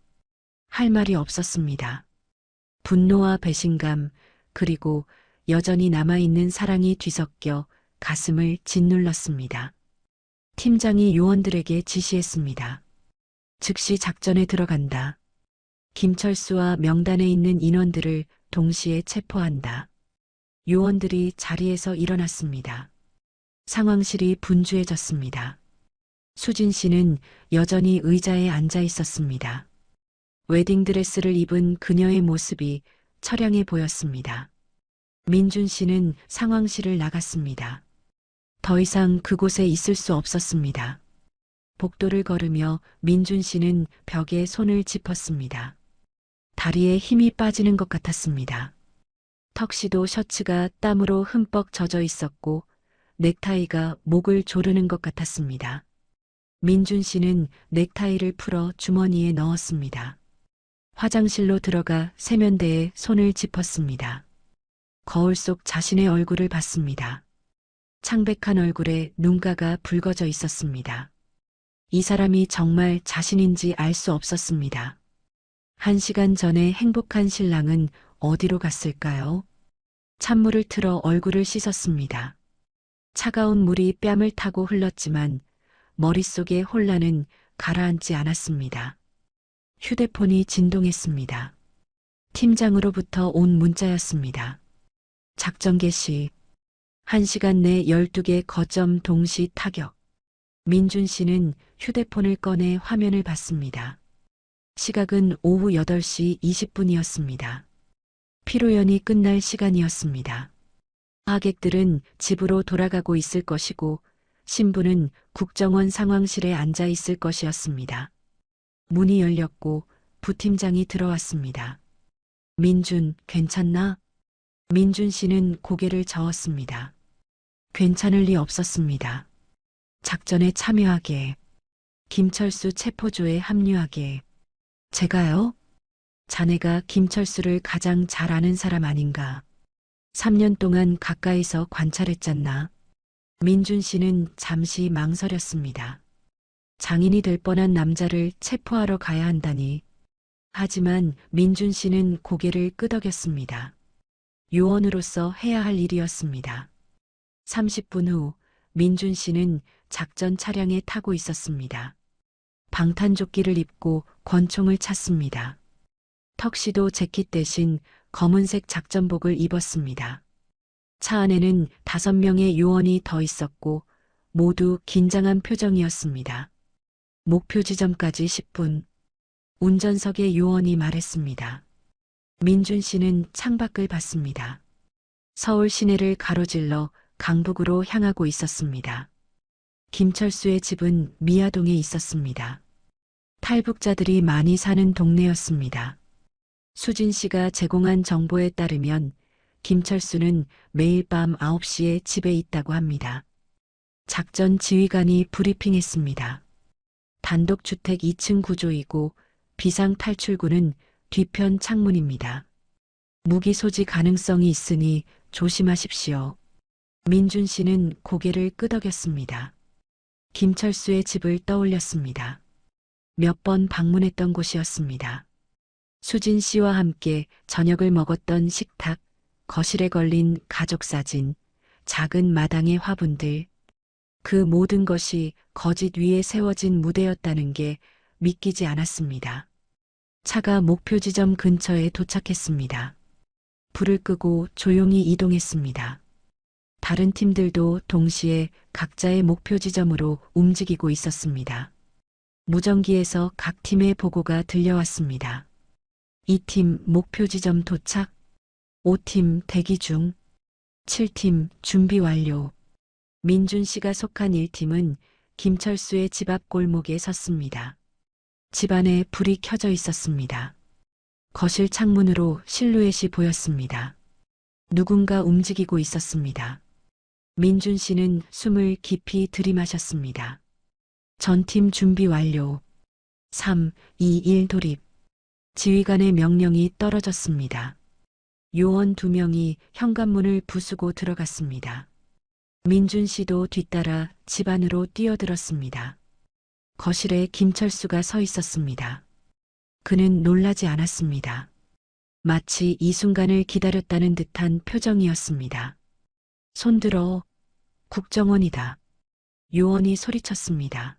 할 말이 없었습니다. 분노와 배신감, 그리고 여전히 남아있는 사랑이 뒤섞여 가슴을 짓눌렀습니다. 팀장이 요원들에게 지시했습니다. 즉시 작전에 들어간다. 김철수와 명단에 있는 인원들을 동시에 체포한다. 요원들이 자리에서 일어났습니다. 상황실이 분주해졌습니다. 수진 씨는 여전히 의자에 앉아 있었습니다. 웨딩드레스를 입은 그녀의 모습이 처량해 보였습니다. 민준 씨는 상황실을 나갔습니다. 더 이상 그곳에 있을 수 없었습니다. 복도를 걸으며 민준 씨는 벽에 손을 짚었습니다. 다리에 힘이 빠지는 것 같았습니다. 턱시도 셔츠가 땀으로 흠뻑 젖어 있었고 넥타이가 목을 조르는 것 같았습니다. 민준 씨는 넥타이를 풀어 주머니에 넣었습니다. 화장실로 들어가 세면대에 손을 짚었습니다. 거울 속 자신의 얼굴을 봤습니다. 창백한 얼굴에 눈가가 붉어져 있었습니다. 이 사람이 정말 자신인지 알 수 없었습니다. 1시간 전에 행복한 신랑은 어디로 갔을까요? 찬물을 틀어 얼굴을 씻었습니다. 차가운 물이 뺨을 타고 흘렀지만 머릿속의 혼란은 가라앉지 않았습니다. 휴대폰이 진동했습니다. 팀장으로부터 온 문자였습니다. 작전 개시. 1시간 내 12개 거점 동시 타격. 민준 씨는 휴대폰을 꺼내 화면을 봤습니다. 시각은 오후 8시 20분이었습니다. 피로연이 끝날 시간이었습니다. 하객들은 집으로 돌아가고 있을 것이고 신부는 국정원 상황실에 앉아 있을 것이었습니다. 문이 열렸고 부팀장이 들어왔습니다. 민준, 괜찮나? 민준 씨는 고개를 저었습니다. 괜찮을 리 없었습니다. 작전에 참여하게, 김철수 체포조에 합류하게. 제가요? 자네가 김철수를 가장 잘 아는 사람 아닌가? 3년 동안 가까이서 관찰했잖나. 민준 씨는 잠시 망설였습니다. 장인이 될 뻔한 남자를 체포하러 가야 한다니. 하지만 민준 씨는 고개를 끄덕였습니다. 요원으로서 해야 할 일이었습니다. 30분 후 민준 씨는 작전 차량에 타고 있었습니다. 방탄조끼를 입고 권총을 찼습니다. 턱시도 재킷 대신 검은색 작전복을 입었습니다. 차 안에는 5명의 요원이 더 있었고 모두 긴장한 표정이었습니다. 목표 지점까지 10분. 운전석의 요원이 말했습니다. 민준 씨는 창밖을 봤습니다. 서울 시내를 가로질러 강북으로 향하고 있었습니다. 김철수의 집은 미아동에 있었습니다. 탈북자들이 많이 사는 동네였습니다. 수진 씨가 제공한 정보에 따르면 김철수는 매일 밤 9시에 집에 있다고 합니다. 작전 지휘관이 브리핑했습니다. 단독주택 2층 구조이고 비상탈출구는 뒤편 창문입니다. 무기 소지 가능성이 있으니 조심하십시오. 민준 씨는 고개를 끄덕였습니다. 김철수의 집을 떠올렸습니다. 몇 번 방문했던 곳이었습니다. 수진 씨와 함께 저녁을 먹었던 식탁, 거실에 걸린 가족 사진, 작은 마당의 화분들, 그 모든 것이 거짓 위에 세워진 무대였다는 게 믿기지 않았습니다. 차가 목표 지점 근처에 도착했습니다. 불을 끄고 조용히 이동했습니다. 다른 팀들도 동시에 각자의 목표 지점으로 움직이고 있었습니다. 무전기에서 각 팀의 보고가 들려왔습니다. 2팀 목표 지점 도착, 5팀 대기 중, 7팀 준비 완료. 민준 씨가 속한 1팀은 김철수의 집 앞 골목에 섰습니다. 집 안에 불이 켜져 있었습니다. 거실 창문으로 실루엣이 보였습니다. 누군가 움직이고 있었습니다. 민준 씨는 숨을 깊이 들이마셨습니다. 전팀 준비 완료. 3, 2, 1 돌입. 지휘관의 명령이 떨어졌습니다. 요원 2명이 현관문을 부수고 들어갔습니다. 민준 씨도 뒤따라 집 안으로 뛰어들었습니다. 거실에 김철수가 서 있었습니다. 그는 놀라지 않았습니다. 마치 이 순간을 기다렸다는 듯한 표정이었습니다. 손들어. 국정원이다. 요원이 소리쳤습니다.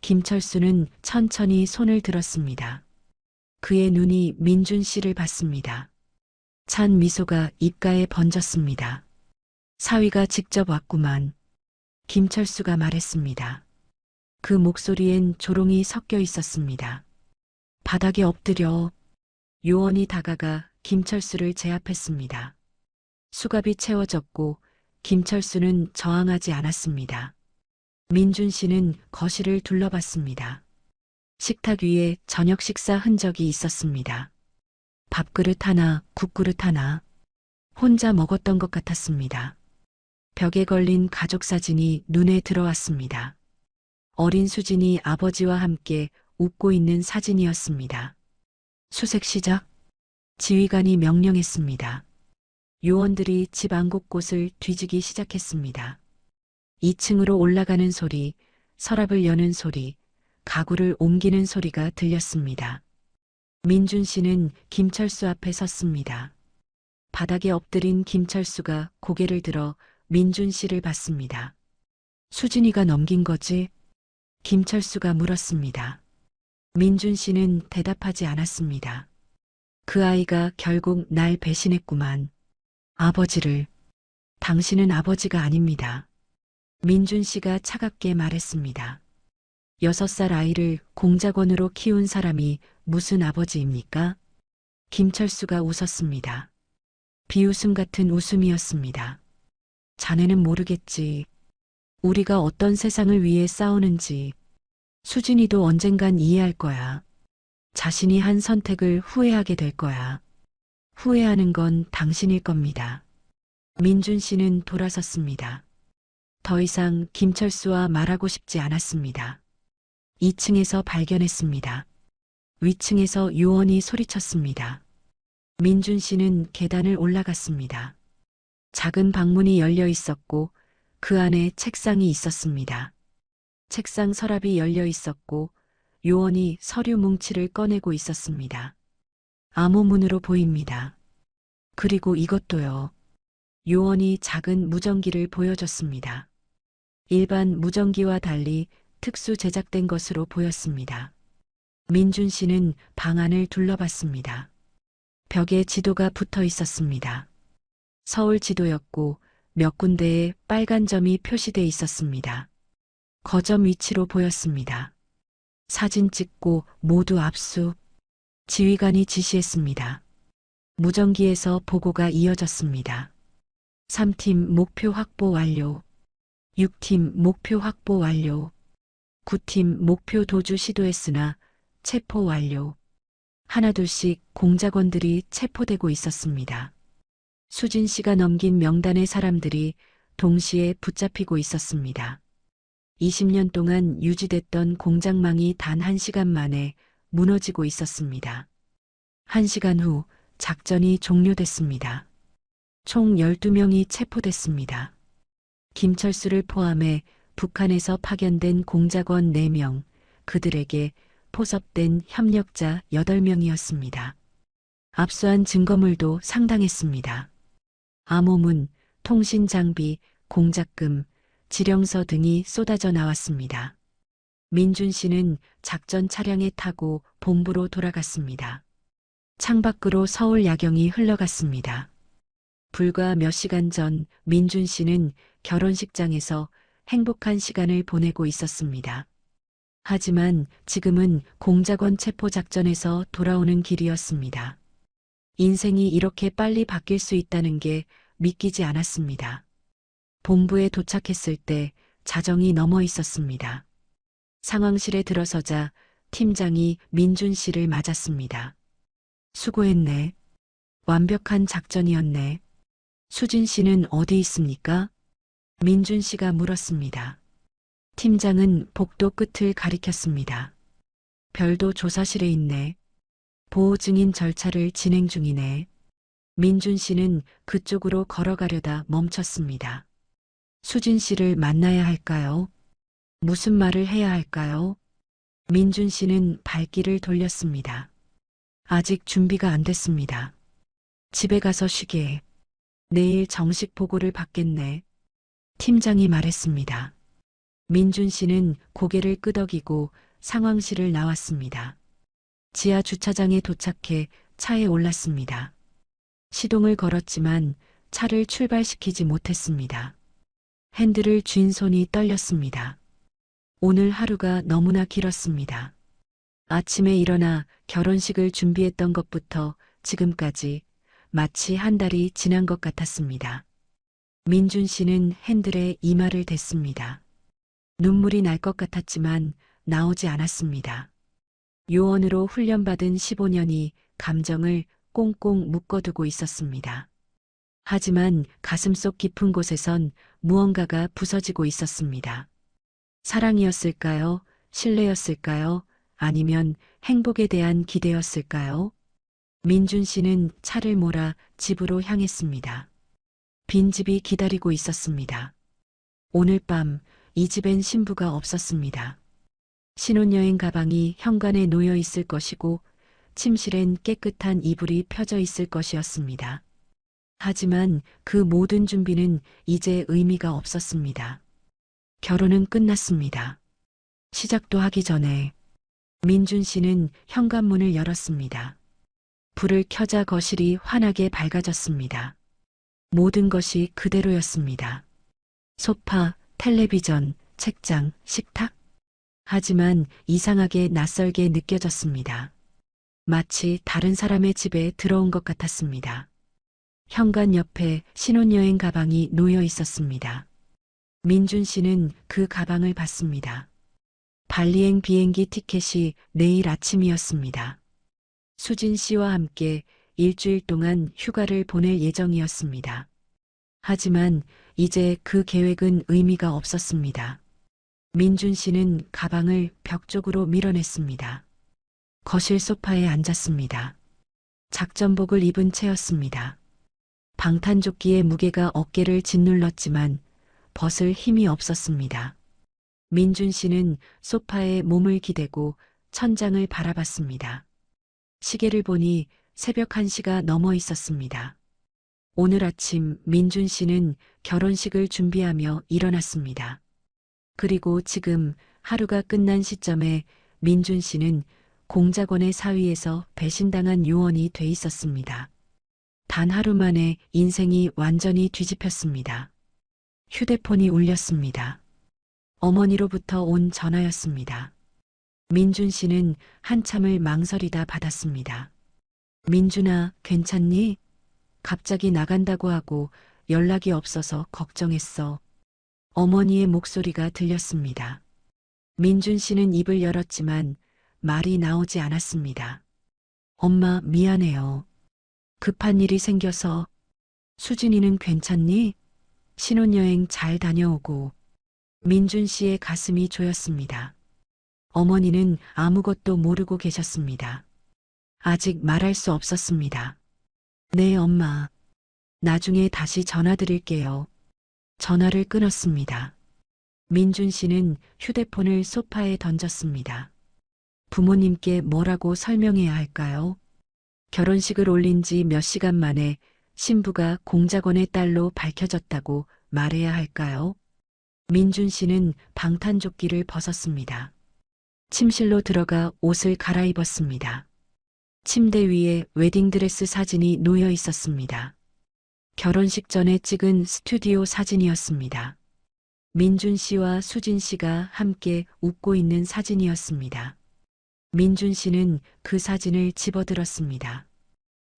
김철수는 천천히 손을 들었습니다. 그의 눈이 민준 씨를 봤습니다. 찬 미소가 입가에 번졌습니다. 사위가 직접 왔구만. 김철수가 말했습니다. 그 목소리엔 조롱이 섞여 있었습니다. 바닥에 엎드려. 요원이 다가가 김철수를 제압했습니다. 수갑이 채워졌고 김철수는 저항하지 않았습니다. 민준 씨는 거실을 둘러봤습니다. 식탁 위에 저녁 식사 흔적이 있었습니다. 밥그릇 하나, 국그릇 하나. 혼자 먹었던 것 같았습니다. 벽에 걸린 가족 사진이 눈에 들어왔습니다. 어린 수진이 아버지와 함께 웃고 있는 사진이었습니다. 수색 시작. 지휘관이 명령했습니다. 요원들이 집 안 곳곳을 뒤지기 시작했습니다. 2층으로 올라가는 소리, 서랍을 여는 소리, 가구를 옮기는 소리가 들렸습니다. 민준 씨는 김철수 앞에 섰습니다. 바닥에 엎드린 김철수가 고개를 들어 민준 씨를 봤습니다. 수진이가 넘긴 거지? 김철수가 물었습니다. 민준 씨는 대답하지 않았습니다. 그 아이가 결국 날 배신했구만. 아버지를. 당신은 아버지가 아닙니다. 민준 씨가 차갑게 말했습니다. 6살 아이를 공작원으로 키운 사람이 무슨 아버지입니까? 김철수가 웃었습니다. 비웃음 같은 웃음이었습니다. 자네는 모르겠지. 우리가 어떤 세상을 위해 싸우는지. 수진이도 언젠간 이해할 거야. 자신이 한 선택을 후회하게 될 거야. 후회하는 건 당신일 겁니다. 민준 씨는 돌아섰습니다. 더 이상 김철수와 말하고 싶지 않았습니다. 2층에서 발견했습니다. 위층에서 요원이 소리쳤습니다. 민준 씨는 계단을 올라갔습니다. 작은 방문이 열려 있었고 그 안에 책상이 있었습니다. 책상 서랍이 열려 있었고 요원이 서류 뭉치를 꺼내고 있었습니다. 암호문으로 보입니다. 그리고 이것도요. 요원이 작은 무전기를 보여줬습니다. 일반 무전기와 달리 특수 제작된 것으로 보였습니다. 민준 씨는 방 안을 둘러봤습니다. 벽에 지도가 붙어 있었습니다. 서울 지도였고 몇 군데에 빨간 점이 표시돼 있었습니다. 거점 위치로 보였습니다. 사진 찍고 모두 압수. 지휘관이 지시했습니다. 무전기에서 보고가 이어졌습니다. 3팀 목표 확보 완료. 6팀 목표 확보 완료. 9팀 목표 도주 시도했으나 체포 완료. 하나둘씩 공작원들이 체포되고 있었습니다. 수진 씨가 넘긴 명단의 사람들이 동시에 붙잡히고 있었습니다. 20년 동안 유지됐던 공작망이 단 1시간 만에 무너지고 있었습니다. 1시간 후 작전이 종료됐습니다. 총 12명이 체포됐습니다. 김철수를 포함해 북한에서 파견된 공작원 4명, 그들에게 포섭된 협력자 8명이었습니다. 압수한 증거물도 상당했습니다. 암호문, 통신장비, 공작금, 지령서 등이 쏟아져 나왔습니다. 민준 씨는 작전 차량에 타고 본부로 돌아갔습니다. 창밖으로 서울 야경이 흘러갔습니다. 불과 몇 시간 전 민준 씨는 결혼식장에서 행복한 시간을 보내고 있었습니다. 하지만 지금은 공작원 체포 작전에서 돌아오는 길이었습니다. 인생이 이렇게 빨리 바뀔 수 있다는 게 믿기지 않았습니다. 본부에 도착했을 때 자정이 넘어 있었습니다. 상황실에 들어서자 팀장이 민준 씨를 맞았습니다. 수고했네. 완벽한 작전이었네. 수진 씨는 어디 있습니까? 민준 씨가 물었습니다. 팀장은 복도 끝을 가리켰습니다. 별도 조사실에 있네. 보호 증인 절차를 진행 중이네. 민준 씨는 그쪽으로 걸어가려다 멈췄습니다. 수진 씨를 만나야 할까요? 무슨 말을 해야 할까요? 민준 씨는 발길을 돌렸습니다. 아직 준비가 안 됐습니다. 집에 가서 쉬게. 내일 정식 보고를 받겠네. 팀장이 말했습니다. 민준 씨는 고개를 끄덕이고 상황실을 나왔습니다. 지하 주차장에 도착해 차에 올랐습니다. 시동을 걸었지만 차를 출발시키지 못했습니다. 핸들을 쥔 손이 떨렸습니다. 오늘 하루가 너무나 길었습니다. 아침에 일어나 결혼식을 준비했던 것부터 지금까지 마치 한 달이 지난 것 같았습니다. 민준 씨는 핸들에 이마를 댔습니다. 눈물이 날 것 같았지만 나오지 않았습니다. 요원으로 훈련받은 15년이 감정을 꽁꽁 묶어두고 있었습니다. 하지만 가슴속 깊은 곳에선 무언가가 부서지고 있었습니다. 사랑이었을까요? 신뢰였을까요? 아니면 행복에 대한 기대였을까요? 민준 씨는 차를 몰아 집으로 향했습니다. 빈집이 기다리고 있었습니다. 오늘 밤 이 집엔 신부가 없었습니다. 신혼여행 가방이 현관에 놓여 있을 것이고 침실엔 깨끗한 이불이 펴져 있을 것이었습니다. 하지만 그 모든 준비는 이제 의미가 없었습니다. 결혼은 끝났습니다. 시작도 하기 전에 민준 씨는 현관문을 열었습니다. 불을 켜자 거실이 환하게 밝아졌습니다. 모든 것이 그대로였습니다. 소파, 텔레비전, 책장, 식탁. 하지만 이상하게 낯설게 느껴졌습니다. 마치 다른 사람의 집에 들어온 것 같았습니다. 현관 옆에 신혼여행 가방이 놓여 있었습니다. 민준 씨는 그 가방을 봤습니다. 발리행 비행기 티켓이 내일 아침이었습니다. 수진 씨와 함께 일주일 동안 휴가를 보낼 예정이었습니다. 하지만 이제 그 계획은 의미가 없었습니다. 민준 씨는 가방을 벽 쪽으로 밀어냈습니다. 거실 소파에 앉았습니다. 작전복을 입은 채였습니다. 방탄조끼의 무게가 어깨를 짓눌렀지만 벗을 힘이 없었습니다. 민준 씨는 소파에 몸을 기대고 천장을 바라봤습니다. 시계를 보니 새벽 1시가 넘어 있었습니다. 오늘 아침 민준 씨는 결혼식을 준비하며 일어났습니다. 그리고 지금 하루가 끝난 시점에 민준 씨는 공작원의 사위에서 배신당한 요원이 돼 있었습니다. 단 하루 만에 인생이 완전히 뒤집혔습니다. 휴대폰이 울렸습니다. 어머니로부터 온 전화였습니다. 민준 씨는 한참을 망설이다 받았습니다. 민준아, 괜찮니? 갑자기 나간다고 하고 연락이 없어서 걱정했어. 어머니의 목소리가 들렸습니다. 민준 씨는 입을 열었지만 말이 나오지 않았습니다. 엄마, 미안해요. 급한 일이 생겨서. 수진이는 괜찮니? 신혼여행 잘 다녀오고. 민준 씨의 가슴이 조였습니다. 어머니는 아무것도 모르고 계셨습니다. 아직 말할 수 없었습니다. 네, 엄마. 나중에 다시 전화드릴게요. 전화를 끊었습니다. 민준 씨는 휴대폰을 소파에 던졌습니다. 부모님께 뭐라고 설명해야 할까요? 결혼식을 올린 지 몇 시간 만에 신부가 공작원의 딸로 밝혀졌다고 말해야 할까요? 민준 씨는 방탄조끼를 벗었습니다. 침실로 들어가 옷을 갈아입었습니다. 침대 위에 웨딩드레스 사진이 놓여 있었습니다. 결혼식 전에 찍은 스튜디오 사진이었습니다. 민준 씨와 수진 씨가 함께 웃고 있는 사진이었습니다. 민준 씨는 그 사진을 집어들었습니다.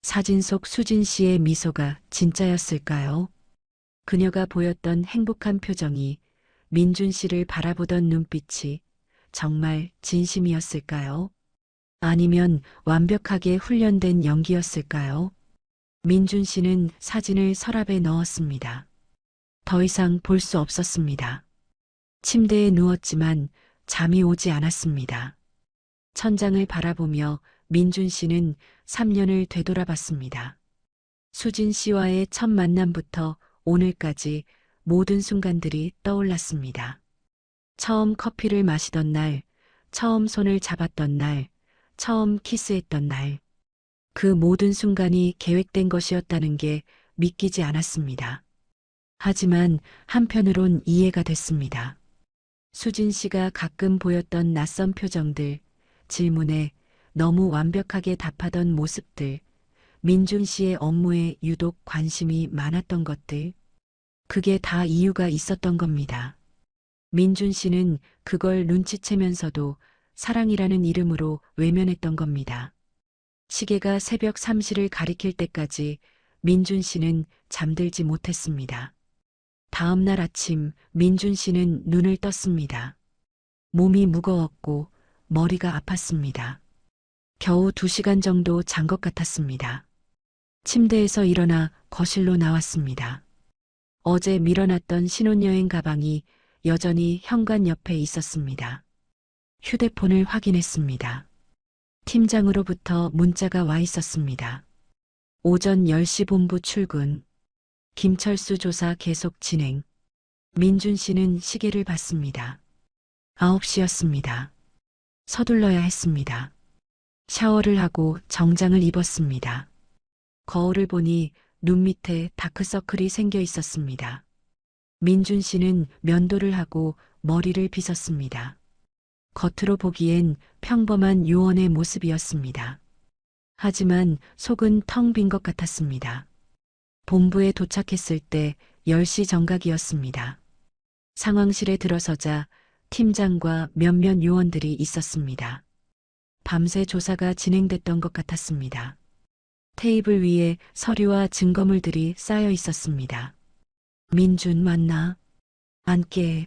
사진 속 수진 씨의 미소가 진짜였을까요? 그녀가 보였던 행복한 표정이, 민준 씨를 바라보던 눈빛이 정말 진심이었을까요? 아니면 완벽하게 훈련된 연기였을까요? 민준 씨는 사진을 서랍에 넣었습니다. 더 이상 볼 수 없었습니다. 침대에 누웠지만 잠이 오지 않았습니다. 천장을 바라보며 민준 씨는 3년을 되돌아봤습니다. 수진 씨와의 첫 만남부터 오늘까지 모든 순간들이 떠올랐습니다. 처음 커피를 마시던 날, 처음 손을 잡았던 날, 처음 키스했던 날. 그 모든 순간이 계획된 것이었다는 게 믿기지 않았습니다. 하지만 한편으론 이해가 됐습니다. 수진 씨가 가끔 보였던 낯선 표정들, 질문에 너무 완벽하게 답하던 모습들, 민준 씨의 업무에 유독 관심이 많았던 것들, 그게 다 이유가 있었던 겁니다. 민준 씨는 그걸 눈치채면서도 사랑이라는 이름으로 외면했던 겁니다. 시계가 새벽 3시를 가리킬 때까지 민준 씨는 잠들지 못했습니다. 다음 날 아침 민준 씨는 눈을 떴습니다. 몸이 무거웠고 머리가 아팠습니다. 겨우 2시간 정도 잔 것 같았습니다. 침대에서 일어나 거실로 나왔습니다. 어제 밀어놨던 신혼여행 가방이 여전히 현관 옆에 있었습니다. 휴대폰을 확인했습니다. 팀장으로부터 문자가 와 있었습니다. 오전 10시 본부 출근. 김철수 조사 계속 진행. 민준 씨는 시계를 봤습니다. 9시였습니다. 서둘러야 했습니다. 샤워를 하고 정장을 입었습니다. 거울을 보니 눈 밑에 다크서클이 생겨 있었습니다. 민준 씨는 면도를 하고 머리를 빗었습니다. 겉으로 보기엔 평범한 요원의 모습이었습니다. 하지만 속은 텅 빈 것 같았습니다. 본부에 도착했을 때 10시 정각이었습니다. 상황실에 들어서자 팀장과 몇몇 요원들이 있었습니다. 밤새 조사가 진행됐던 것 같았습니다. 테이블 위에 서류와 증거물들이 쌓여 있었습니다. 민준 맞나? 앉게.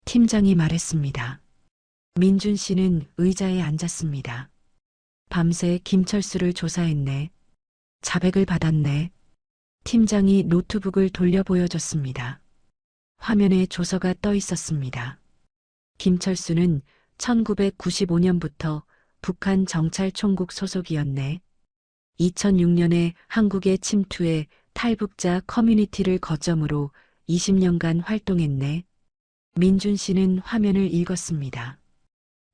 팀장이 말했습니다. 민준 씨는 의자에 앉았습니다. 밤새 김철수를 조사했네. 자백을 받았네. 팀장이 노트북을 돌려 보여줬습니다. 화면에 조서가 떠 있었습니다. 김철수는 1995년부터 북한 정찰총국 소속이었네. 2006년에 한국의 침투해 탈북자 커뮤니티를 거점으로 20년간 활동했네. 민준 씨는 화면을 읽었습니다.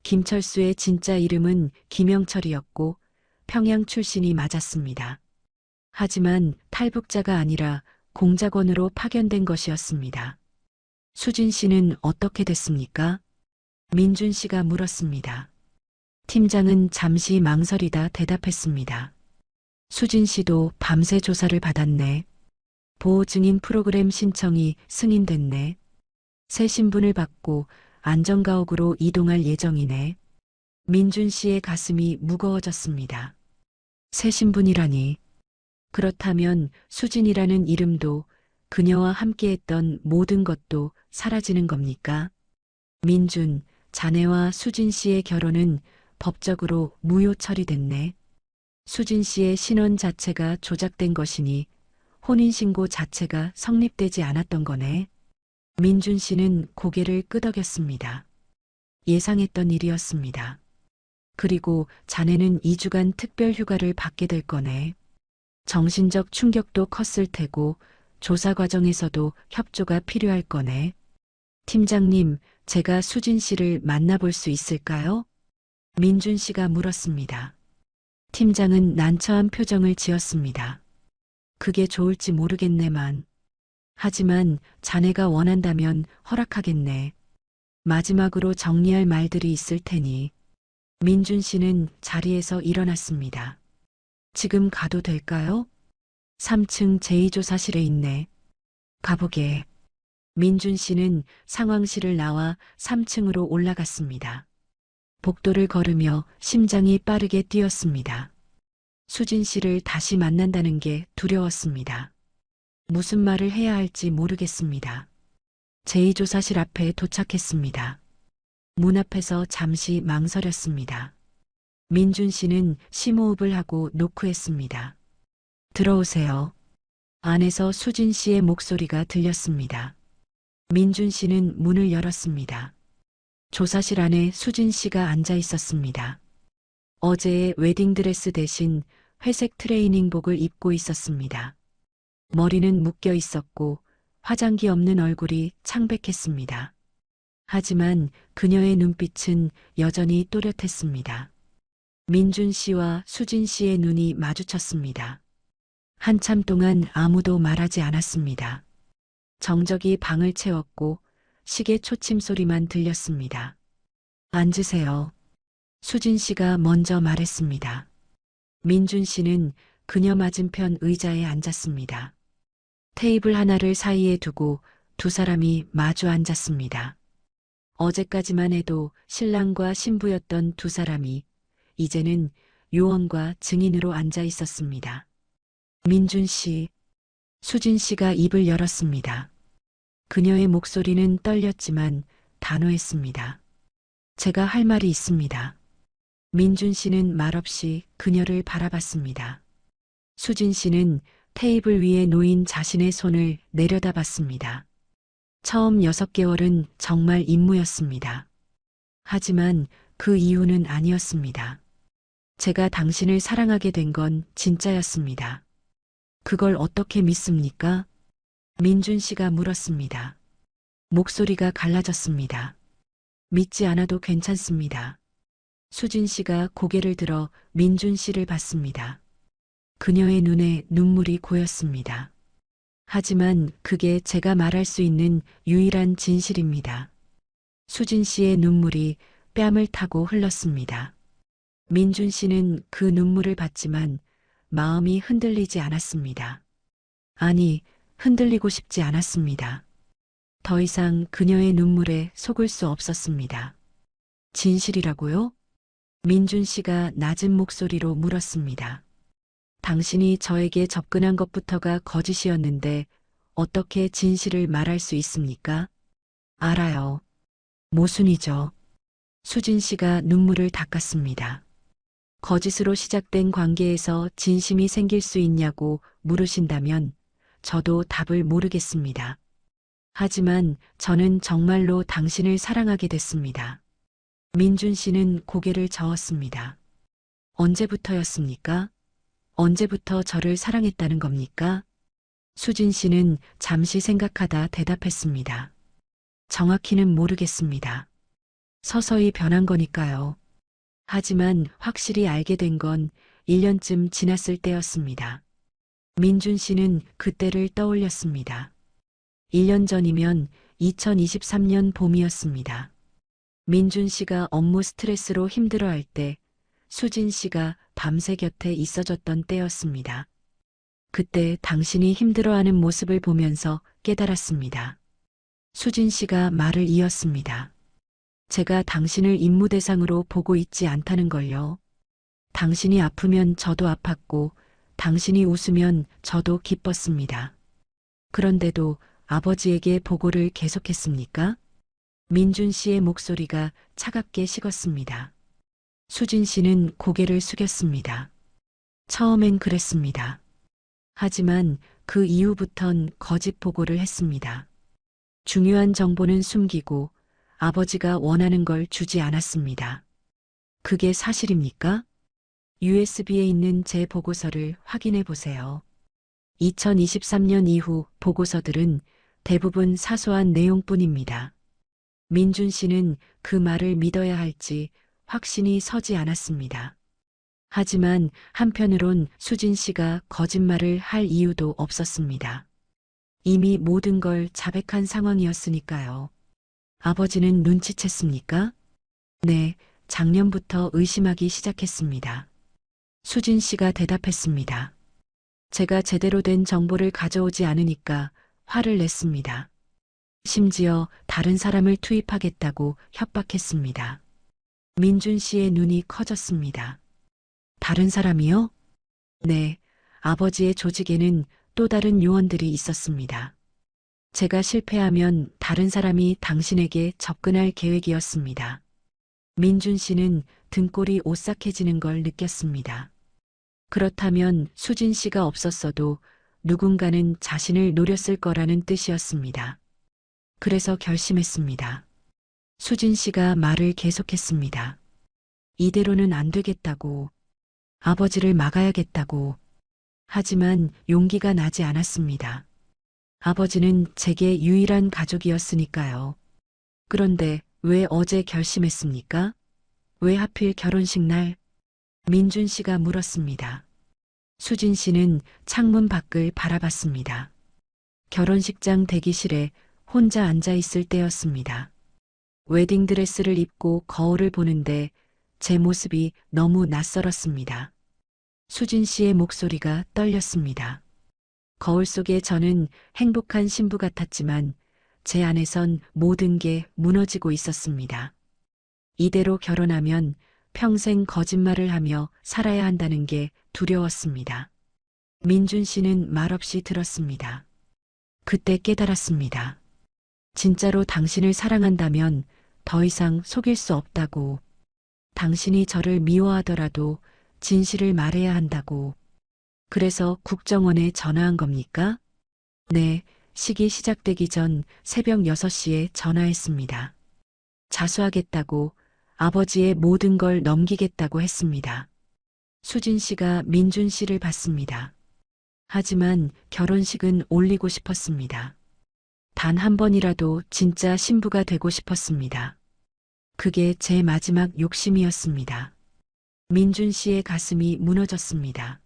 김철수의 진짜 이름은 김영철이었고 평양 출신이 맞았습니다. 하지만 탈북자가 아니라 공작원으로 파견된 것이었습니다. 수진 씨는 어떻게 됐습니까? 민준 씨가 물었습니다. 팀장은 잠시 망설이다 대답했습니다. 수진 씨도 밤새 조사를 받았네. 보호 증인 프로그램 신청이 승인됐네. 새 신분을 받고 안전가옥으로 이동할 예정이네. 민준 씨의 가슴이 무거워졌습니다. 새 신분이라니. 그렇다면 수진이라는 이름도 그녀와 함께했던 모든 것도 사라지는 겁니까? 민준, 자네와 수진 씨의 결혼은 법적으로 무효 처리됐네. 수진 씨의 신원 자체가 조작된 것이니 혼인신고 자체가 성립되지 않았던 거네. 민준 씨는 고개를 끄덕였습니다. 예상했던 일이었습니다. 그리고 자네는 2주간 특별 휴가를 받게 될 거네. 정신적 충격도 컸을 테고 조사 과정에서도 협조가 필요할 거네. 팀장님, 제가 수진 씨를 만나볼 수 있을까요? 민준 씨가 물었습니다. 팀장은 난처한 표정을 지었습니다. 그게 좋을지 모르겠네만. 하지만 자네가 원한다면 허락하겠네. 마지막으로 정리할 말들이 있을 테니. 민준 씨는 자리에서 일어났습니다. 지금 가도 될까요? 3층 제2조사실에 있네. 가보게. 민준 씨는 상황실을 나와 3층으로 올라갔습니다. 복도를 걸으며 심장이 빠르게 뛰었습니다. 수진 씨를 다시 만난다는 게 두려웠습니다. 무슨 말을 해야 할지 모르겠습니다. 제2조사실 앞에 도착했습니다. 문 앞에서 잠시 망설였습니다. 민준 씨는 심호흡을 하고 노크했습니다. 들어오세요. 안에서 수진 씨의 목소리가 들렸습니다. 민준 씨는 문을 열었습니다. 조사실 안에 수진 씨가 앉아 있었습니다. 어제의 웨딩드레스 대신 회색 트레이닝복을 입고 있었습니다. 머리는 묶여 있었고 화장기 없는 얼굴이 창백했습니다. 하지만 그녀의 눈빛은 여전히 또렷했습니다. 민준 씨와 수진 씨의 눈이 마주쳤습니다. 한참 동안 아무도 말하지 않았습니다. 정적이 방을 채웠고 시계 초침 소리만 들렸습니다. 앉으세요. 수진 씨가 먼저 말했습니다. 민준 씨는 그녀 맞은편 의자에 앉았습니다. 테이블 하나를 사이에 두고 두 사람이 마주 앉았습니다. 어제까지만 해도 신랑과 신부였던 두 사람이 이제는 요원과 증인으로 앉아 있었습니다. 민준 씨, 수진 씨가 입을 열었습니다. 그녀의 목소리는 떨렸지만 단호했습니다. 제가 할 말이 있습니다. 민준 씨는 말없이 그녀를 바라봤습니다. 수진 씨는 테이블 위에 놓인 자신의 손을 내려다봤습니다. 처음 6개월은 정말 임무였습니다. 하지만 그 이유는 아니었습니다. 제가 당신을 사랑하게 된 건 진짜였습니다. 그걸 어떻게 믿습니까? 민준 씨가 물었습니다. 목소리가 갈라졌습니다. 믿지 않아도 괜찮습니다. 수진 씨가 고개를 들어 민준 씨를 봤습니다. 그녀의 눈에 눈물이 고였습니다. 하지만 그게 제가 말할 수 있는 유일한 진실입니다. 수진 씨의 눈물이 뺨을 타고 흘렀습니다. 민준 씨는 그 눈물을 봤지만 마음이 흔들리지 않았습니다. 아니, 흔들리고 싶지 않았습니다. 더 이상 그녀의 눈물에 속을 수 없었습니다. 진실이라고요? 민준 씨가 낮은 목소리로 물었습니다. 당신이 저에게 접근한 것부터가 거짓이었는데 어떻게 진실을 말할 수 있습니까? 알아요. 모순이죠. 수진 씨가 눈물을 닦았습니다. 거짓으로 시작된 관계에서 진심이 생길 수 있냐고 물으신다면 저도 답을 모르겠습니다. 하지만 저는 정말로 당신을 사랑하게 됐습니다. 민준 씨는 고개를 저었습니다. 언제부터였습니까? 언제부터 저를 사랑했다는 겁니까? 수진 씨는 잠시 생각하다 대답했습니다. 정확히는 모르겠습니다. 서서히 변한 거니까요. 하지만 확실히 알게 된 건 1년쯤 지났을 때였습니다. 민준 씨는 그때를 떠올렸습니다. 1년 전이면 2023년 봄이었습니다. 민준 씨가 업무 스트레스로 힘들어할 때 수진 씨가 밤새 곁에 있어줬던 때였습니다. 그때 당신이 힘들어하는 모습을 보면서 깨달았습니다. 수진 씨가 말을 이었습니다. 제가 당신을 임무 대상으로 보고 있지 않다는 걸요. 당신이 아프면 저도 아팠고 당신이 웃으면 저도 기뻤습니다. 그런데도 아버지에게 보고를 계속했습니까? 민준 씨의 목소리가 차갑게 식었습니다. 수진 씨는 고개를 숙였습니다. 처음엔 그랬습니다. 하지만 그 이후부턴 거짓 보고를 했습니다. 중요한 정보는 숨기고 아버지가 원하는 걸 주지 않았습니다. 그게 사실입니까? USB에 있는 제 보고서를 확인해 보세요. 2023년 이후 보고서들은 대부분 사소한 내용뿐입니다. 민준 씨는 그 말을 믿어야 할지 확신이 서지 않았습니다. 하지만 한편으론 수진 씨가 거짓말을 할 이유도 없었습니다. 이미 모든 걸 자백한 상황이었으니까요. 아버지는 눈치챘습니까? 네, 작년부터 의심하기 시작했습니다. 수진 씨가 대답했습니다. 제가 제대로 된 정보를 가져오지 않으니까 화를 냈습니다. 심지어 다른 사람을 투입하겠다고 협박했습니다. 민준 씨의 눈이 커졌습니다. 다른 사람이요? 네, 아버지의 조직에는 또 다른 요원들이 있었습니다. 제가 실패하면 다른 사람이 당신에게 접근할 계획이었습니다. 민준 씨는 등골이 오싹해지는 걸 느꼈습니다. 그렇다면 수진 씨가 없었어도 누군가는 자신을 노렸을 거라는 뜻이었습니다. 그래서 결심했습니다. 수진 씨가 말을 계속했습니다. 이대로는 안 되겠다고, 아버지를 막아야겠다고. 하지만 용기가 나지 않았습니다. 아버지는 제게 유일한 가족이었으니까요. 그런데 왜 어제 결심했습니까? 왜 하필 결혼식 날? 민준 씨가 물었습니다. 수진 씨는 창문 밖을 바라봤습니다. 결혼식장 대기실에 혼자 앉아 있을 때였습니다. 웨딩드레스를 입고 거울을 보는데 제 모습이 너무 낯설었습니다. 수진 씨의 목소리가 떨렸습니다. 거울 속에 저는 행복한 신부 같았지만 제 안에선 모든 게 무너지고 있었습니다. 이대로 결혼하면 평생 거짓말을 하며 살아야 한다는 게 두려웠습니다. 민준 씨는 말없이 들었습니다. 그때 깨달았습니다. 진짜로 당신을 사랑한다면 더 이상 속일 수 없다고. 당신이 저를 미워하더라도 진실을 말해야 한다고. 그래서 국정원에 전화한 겁니까? 네, 식이 시작되기 전 새벽 6시에 전화했습니다. 자수하겠다고, 아버지의 모든 걸 넘기겠다고 했습니다. 수진 씨가 민준 씨를 봤습니다. 하지만 결혼식은 올리고 싶었습니다. 단 한 번이라도 진짜 신부가 되고 싶었습니다. 그게 제 마지막 욕심이었습니다. 민준 씨의 가슴이 무너졌습니다.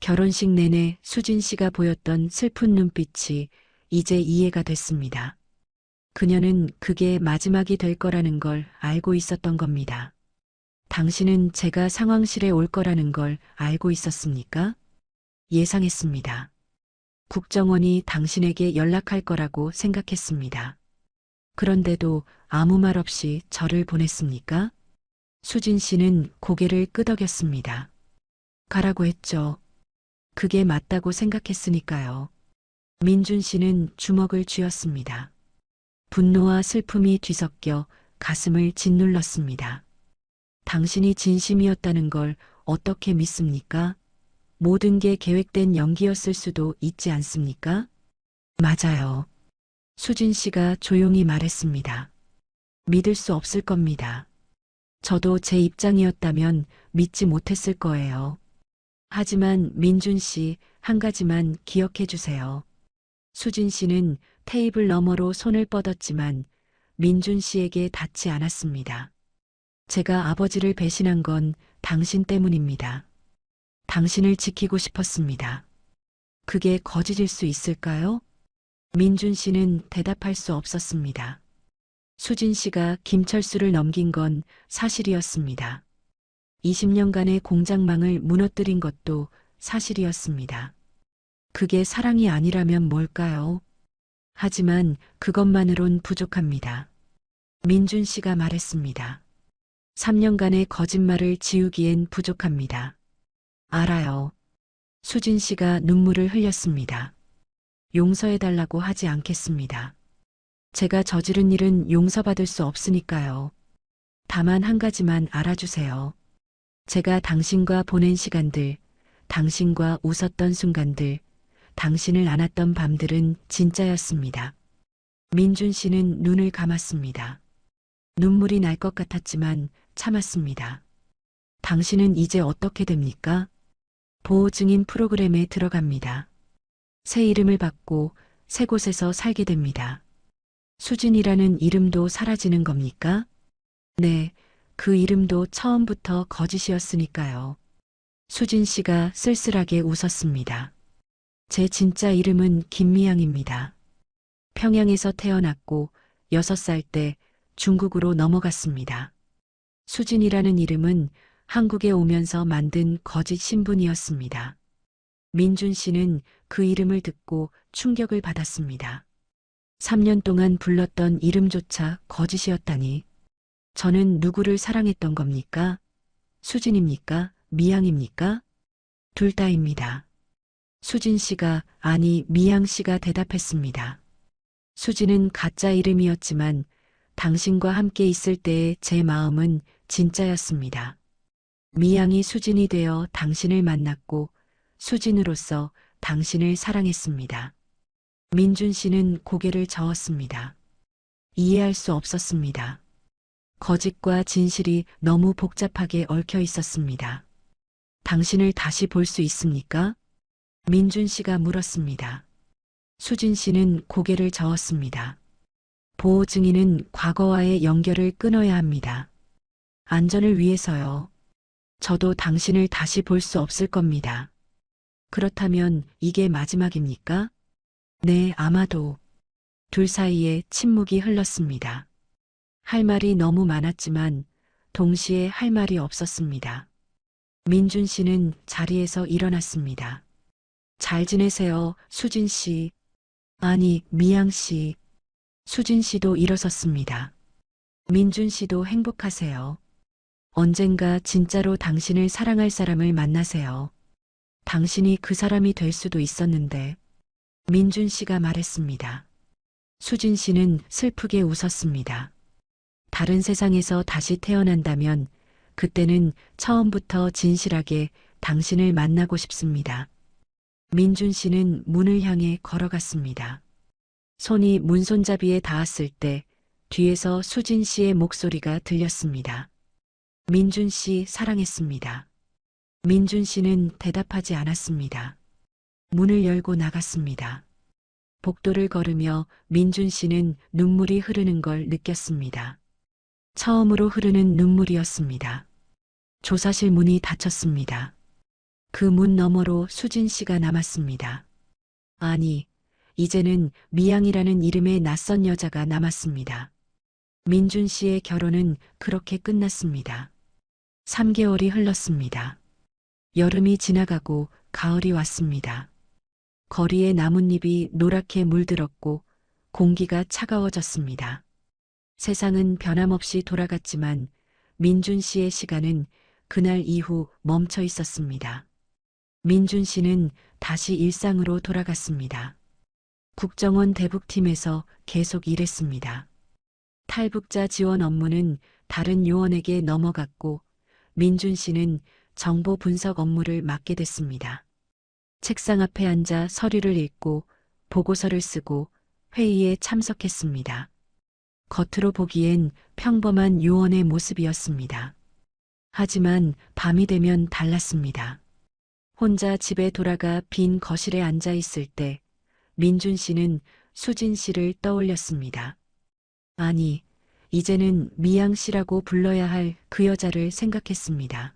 결혼식 내내 수진 씨가 보였던 슬픈 눈빛이 이제 이해가 됐습니다. 그녀는 그게 마지막이 될 거라는 걸 알고 있었던 겁니다. 당신은 제가 상황실에 올 거라는 걸 알고 있었습니까? 예상했습니다. 국정원이 당신에게 연락할 거라고 생각했습니다. 그런데도 아무 말 없이 저를 보냈습니까? 수진 씨는 고개를 끄덕였습니다. 가라고 했죠. 그게 맞다고 생각했으니까요. 민준 씨는 주먹을 쥐었습니다. 분노와 슬픔이 뒤섞여 가슴을 짓눌렀습니다. 당신이 진심이었다는 걸 어떻게 믿습니까? 모든 게 계획된 연기였을 수도 있지 않습니까? 맞아요. 수진 씨가 조용히 말했습니다. 믿을 수 없을 겁니다. 저도 제 입장이었다면 믿지 못했을 거예요. 하지만 민준 씨, 한 가지만 기억해 주세요. 수진 씨는 테이블 너머로 손을 뻗었지만 민준 씨에게 닿지 않았습니다. 제가 아버지를 배신한 건 당신 때문입니다. 당신을 지키고 싶었습니다. 그게 거짓일 수 있을까요? 민준 씨는 대답할 수 없었습니다. 수진 씨가 김철수를 넘긴 건 사실이었습니다. 20년간의 공장망을 무너뜨린 것도 사실이었습니다. 그게 사랑이 아니라면 뭘까요? 하지만 그것만으론 부족합니다. 민준 씨가 말했습니다. 3년간의 거짓말을 지우기엔 부족합니다. 알아요. 수진 씨가 눈물을 흘렸습니다. 용서해달라고 하지 않겠습니다. 제가 저지른 일은 용서받을 수 없으니까요. 다만 한 가지만 알아주세요. 제가 당신과 보낸 시간들, 당신과 웃었던 순간들, 당신을 안았던 밤들은 진짜였습니다. 민준 씨는 눈을 감았습니다. 눈물이 날 것 같았지만 참았습니다. 당신은 이제 어떻게 됩니까? 보호 증인 프로그램에 들어갑니다. 새 이름을 받고 새 곳에서 살게 됩니다. 수진이라는 이름도 사라지는 겁니까? 네, 그 이름도 처음부터 거짓이었으니까요. 수진 씨가 쓸쓸하게 웃었습니다. 제 진짜 이름은 김미양입니다. 평양에서 태어났고 6살 때 중국으로 넘어갔습니다. 수진이라는 이름은 한국에 오면서 만든 거짓 신분이었습니다. 민준 씨는 그 이름을 듣고 충격을 받았습니다. 3년 동안 불렀던 이름조차 거짓이었다니. 저는 누구를 사랑했던 겁니까? 수진입니까? 미양입니까? 둘 다입니다. 수진 씨가 아니 미양 씨가 대답했습니다. 수진은 가짜 이름이었지만 당신과 함께 있을 때의 제 마음은 진짜였습니다. 미양이 수진이 되어 당신을 만났고 수진으로서 당신을 사랑했습니다. 민준 씨는 고개를 저었습니다. 이해할 수 없었습니다. 거짓과 진실이 너무 복잡하게 얽혀 있었습니다. 당신을 다시 볼 수 있습니까? 민준 씨가 물었습니다. 수진 씨는 고개를 저었습니다. 보호 증인은 과거와의 연결을 끊어야 합니다. 안전을 위해서요. 저도 당신을 다시 볼 수 없을 겁니다. 그렇다면 이게 마지막입니까? 네, 아마도. 둘 사이에 침묵이 흘렀습니다. 할 말이 너무 많았지만 동시에 할 말이 없었습니다. 민준 씨는 자리에서 일어났습니다. 잘 지내세요, 수진 씨. 아니, 미양 씨. 수진 씨도 일어섰습니다. 민준 씨도 행복하세요. 언젠가 진짜로 당신을 사랑할 사람을 만나세요. 당신이 그 사람이 될 수도 있었는데. 민준 씨가 말했습니다. 수진 씨는 슬프게 웃었습니다. 다른 세상에서 다시 태어난다면 그때는 처음부터 진실하게 당신을 만나고 싶습니다. 민준 씨는 문을 향해 걸어갔습니다. 손이 문손잡이에 닿았을 때 뒤에서 수진 씨의 목소리가 들렸습니다. 민준 씨 사랑했습니다. 민준 씨는 대답하지 않았습니다. 문을 열고 나갔습니다. 복도를 걸으며 민준 씨는 눈물이 흐르는 걸 느꼈습니다. 처음으로 흐르는 눈물이었습니다. 조사실 문이 닫혔습니다. 그 문 너머로 수진 씨가 남았습니다. 아니, 이제는 미양이라는 이름의 낯선 여자가 남았습니다. 민준 씨의 결혼은 그렇게 끝났습니다. 3개월이 흘렀습니다. 여름이 지나가고 가을이 왔습니다. 거리에 나뭇잎이 노랗게 물들었고 공기가 차가워졌습니다. 세상은 변함없이 돌아갔지만 민준 씨의 시간은 그날 이후 멈춰 있었습니다. 민준 씨는 다시 일상으로 돌아갔습니다. 국정원 대북팀에서 계속 일했습니다. 탈북자 지원 업무는 다른 요원에게 넘어갔고 민준 씨는 정보 분석 업무를 맡게 됐습니다. 책상 앞에 앉아 서류를 읽고 보고서를 쓰고 회의에 참석했습니다. 겉으로 보기엔 평범한 요원의 모습이었습니다. 하지만 밤이 되면 달랐습니다. 혼자 집에 돌아가 빈 거실에 앉아 있을 때 민준 씨는 수진 씨를 떠올렸습니다. 아니, 이제는 미양 씨라고 불러야 할 그 여자를 생각했습니다.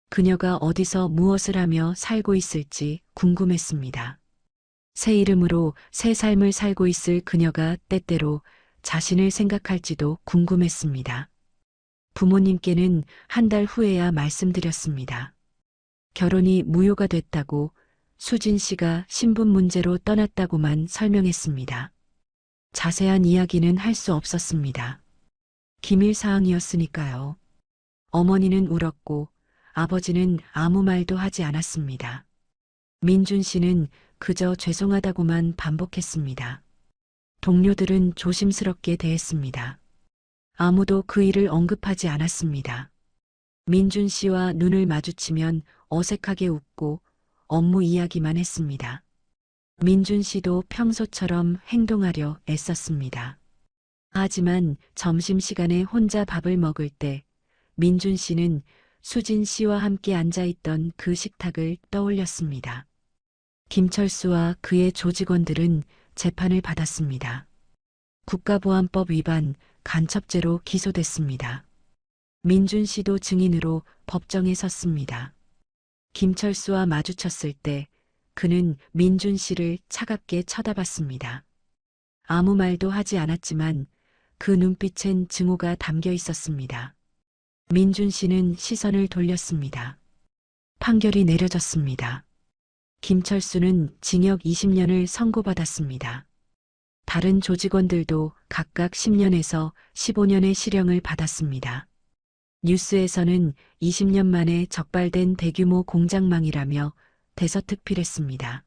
그녀가 어디서 무엇을 하며 살고 있을지 궁금했습니다. 새 이름으로 새 삶을 살고 있을 그녀가 때때로 자신을 생각할지도 궁금했습니다. 부모님께는 한 달 후에야 말씀드렸습니다. 결혼이 무효가 됐다고, 수진 씨가 신분 문제로 떠났다고만 설명했습니다. 자세한 이야기는 할 수 없었습니다. 기밀 사항이었으니까요. 어머니는 울었고 아버지는 아무 말도 하지 않았습니다. 민준 씨는 그저 죄송하다고만 반복했습니다. 동료들은 조심스럽게 대했습니다. 아무도 그 일을 언급하지 않았습니다. 민준 씨와 눈을 마주치면 어색하게 웃고 업무 이야기만 했습니다. 민준 씨도 평소처럼 행동하려 애썼습니다. 하지만 점심시간에 혼자 밥을 먹을 때 민준 씨는 수진 씨와 함께 앉아있던 그 식탁을 떠올렸습니다. 김철수와 그의 조직원들은 재판을 받았습니다. 국가보안법 위반, 간첩죄로 기소됐습니다. 민준 씨도 증인으로 법정에 섰습니다. 김철수와 마주쳤을 때 그는 민준 씨를 차갑게 쳐다봤습니다. 아무 말도 하지 않았지만 그 눈빛엔 증오가 담겨 있었습니다. 민준 씨는 시선을 돌렸습니다. 판결이 내려졌습니다. 김철수는 징역 20년을 선고받았습니다. 다른 조직원들도 각각 10년에서 15년의 실형을 받았습니다. 뉴스에서는 20년 만에 적발된 대규모 공작망이라며 대서특필했습니다.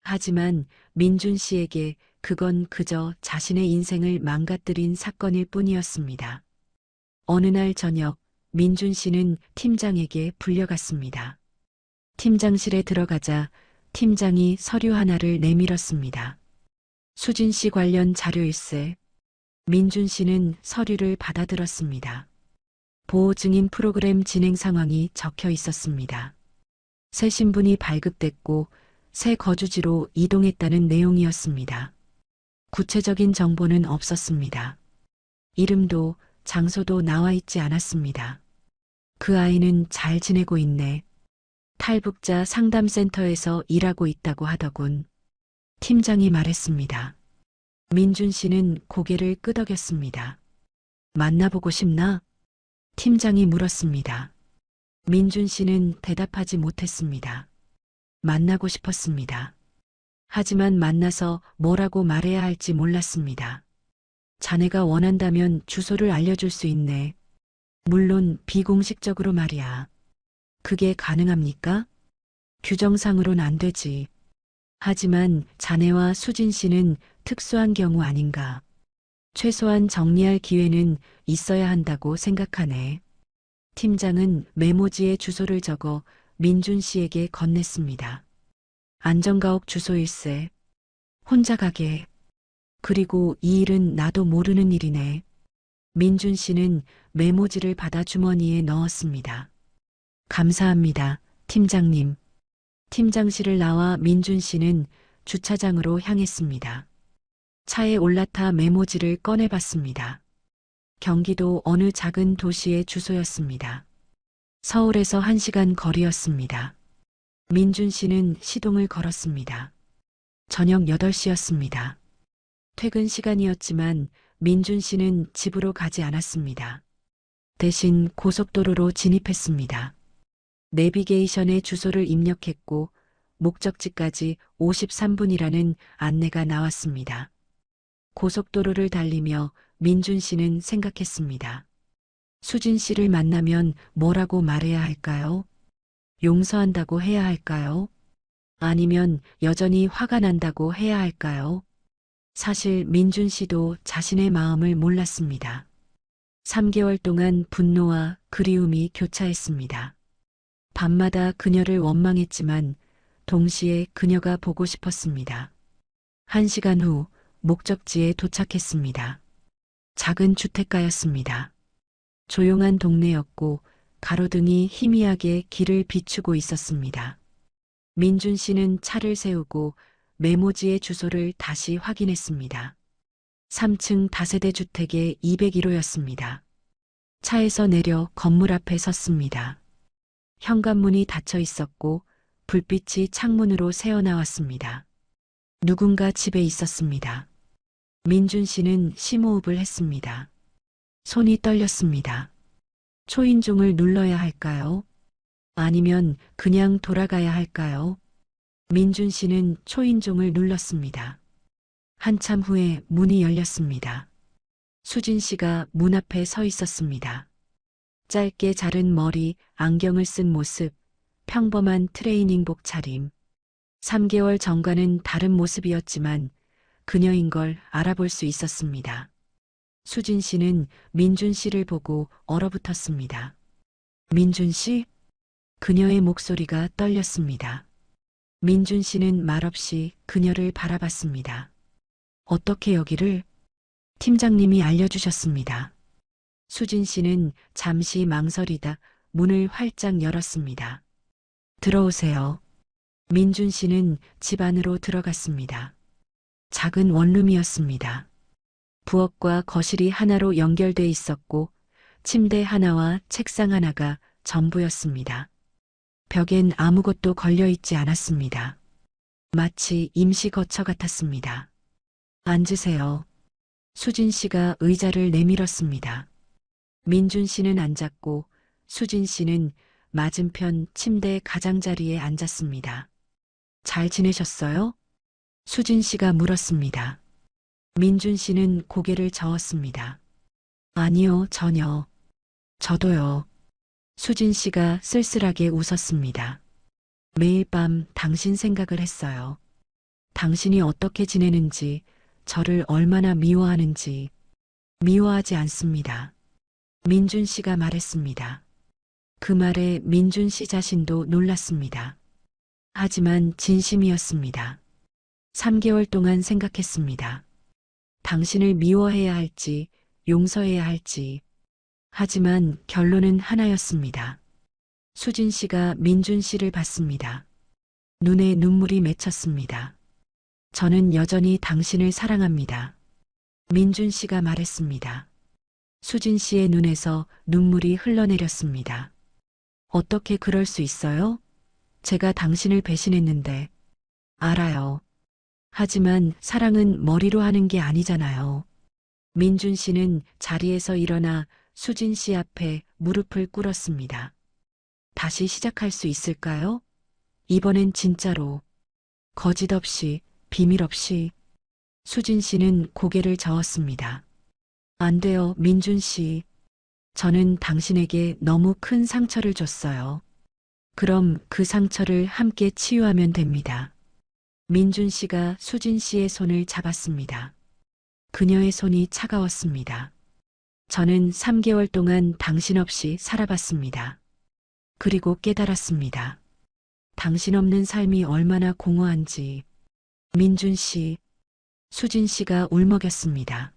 하지만 민준 씨에게 그건 그저 자신의 인생을 망가뜨린 사건일 뿐이었습니다. 어느 날 저녁 민준 씨는 팀장에게 불려갔습니다. 팀장실에 들어가자 팀장이 서류 하나를 내밀었습니다. 수진 씨 관련 자료일세. 민준 씨는 서류를 받아들었습니다. 보호 증인 프로그램 진행 상황이 적혀 있었습니다. 새 신분이 발급됐고 새 거주지로 이동했다는 내용이었습니다. 구체적인 정보는 없었습니다. 이름도 장소도 나와 있지 않았습니다. 그 아이는 잘 지내고 있네. 탈북자 상담센터에서 일하고 있다고 하더군. 팀장이 말했습니다. 민준 씨는 고개를 끄덕였습니다. 만나보고 싶나? 팀장이 물었습니다. 민준 씨는 대답하지 못했습니다. 만나고 싶었습니다. 하지만 만나서 뭐라고 말해야 할지 몰랐습니다. 자네가 원한다면 주소를 알려줄 수 있네. 물론 비공식적으로 말이야. 그게 가능합니까? 규정상으론 안 되지. 하지만 자네와 수진 씨는 특수한 경우 아닌가. 최소한 정리할 기회는 있어야 한다고 생각하네. 팀장은 메모지에 주소를 적어 민준 씨에게 건넸습니다. 안전가옥 주소일세. 혼자 가게. 그리고 이 일은 나도 모르는 일이네. 민준 씨는 메모지를 받아 주머니에 넣었습니다. 감사합니다, 팀장님. 팀장실을 나와 민준 씨는 주차장으로 향했습니다. 차에 올라타 메모지를 꺼내봤습니다. 경기도 어느 작은 도시의 주소였습니다. 서울에서 1시간 거리였습니다. 민준 씨는 시동을 걸었습니다. 저녁 8시였습니다. 퇴근 시간이었지만 민준 씨는 집으로 가지 않았습니다. 대신 고속도로로 진입했습니다. 내비게이션에 주소를 입력했고 목적지까지 53분이라는 안내가 나왔습니다. 고속도로를 달리며 민준 씨는 생각했습니다. 수진 씨를 만나면 뭐라고 말해야 할까요? 용서한다고 해야 할까요? 아니면 여전히 화가 난다고 해야 할까요? 사실 민준 씨도 자신의 마음을 몰랐습니다. 3개월 동안 분노와 그리움이 교차했습니다. 밤마다 그녀를 원망했지만 동시에 그녀가 보고 싶었습니다. 1시간 후 목적지에 도착했습니다. 작은 주택가였습니다. 조용한 동네였고 가로등이 희미하게 길을 비추고 있었습니다. 민준 씨는 차를 세우고 메모지의 주소를 다시 확인했습니다. 3층 다세대 주택의 201호였습니다. 차에서 내려 건물 앞에 섰습니다. 현관문이 닫혀 있었고 불빛이 창문으로 새어나왔습니다. 누군가 집에 있었습니다. 민준 씨는 심호흡을 했습니다. 손이 떨렸습니다. 초인종을 눌러야 할까요? 아니면 그냥 돌아가야 할까요? 민준 씨는 초인종을 눌렀습니다. 한참 후에 문이 열렸습니다. 수진 씨가 문 앞에 서 있었습니다. 짧게 자른 머리, 안경을 쓴 모습, 평범한 트레이닝복 차림. 3개월 전과는 다른 모습이었지만 그녀인 걸 알아볼 수 있었습니다. 수진 씨는 민준 씨를 보고 얼어붙었습니다. 민준 씨? 그녀의 목소리가 떨렸습니다. 민준 씨는 말없이 그녀를 바라봤습니다. 어떻게 여기를? 팀장님이 알려주셨습니다. 수진 씨는 잠시 망설이다 문을 활짝 열었습니다. 들어오세요. 민준 씨는 집 안으로 들어갔습니다. 작은 원룸이었습니다. 부엌과 거실이 하나로 연결돼 있었고 침대 하나와 책상 하나가 전부였습니다. 벽엔 아무것도 걸려 있지 않았습니다. 마치 임시 거처 같았습니다. 앉으세요. 수진 씨가 의자를 내밀었습니다. 민준 씨는 앉았고 수진 씨는 맞은편 침대 가장자리에 앉았습니다. 잘 지내셨어요? 수진 씨가 물었습니다. 민준 씨는 고개를 저었습니다. 아니요, 전혀. 저도요. 수진 씨가 쓸쓸하게 웃었습니다. 매일 밤 당신 생각을 했어요. 당신이 어떻게 지내는지, 저를 얼마나 미워하는지. 미워하지 않습니다. 민준 씨가 말했습니다. 그 말에 민준 씨 자신도 놀랐습니다. 하지만 진심이었습니다. 3개월 동안 생각했습니다. 당신을 미워해야 할지, 용서해야 할지. 하지만 결론은 하나였습니다. 수진 씨가 민준 씨를 봤습니다. 눈에 눈물이 맺혔습니다. 저는 여전히 당신을 사랑합니다. 민준 씨가 말했습니다. 수진 씨의 눈에서 눈물이 흘러내렸습니다. 어떻게 그럴 수 있어요? 제가 당신을 배신했는데. 알아요. 하지만 사랑은 머리로 하는 게 아니잖아요. 민준 씨는 자리에서 일어나 수진 씨 앞에 무릎을 꿇었습니다. 다시 시작할 수 있을까요? 이번엔 진짜로. 거짓 없이, 비밀 없이. 수진 씨는 고개를 저었습니다. 안 돼요, 민준 씨. 저는 당신에게 너무 큰 상처를 줬어요. 그럼 그 상처를 함께 치유하면 됩니다. 민준 씨가 수진 씨의 손을 잡았습니다. 그녀의 손이 차가웠습니다. 저는 3개월 동안 당신 없이 살아봤습니다. 그리고 깨달았습니다. 당신 없는 삶이 얼마나 공허한지. 민준 씨, 수진 씨가 울먹였습니다.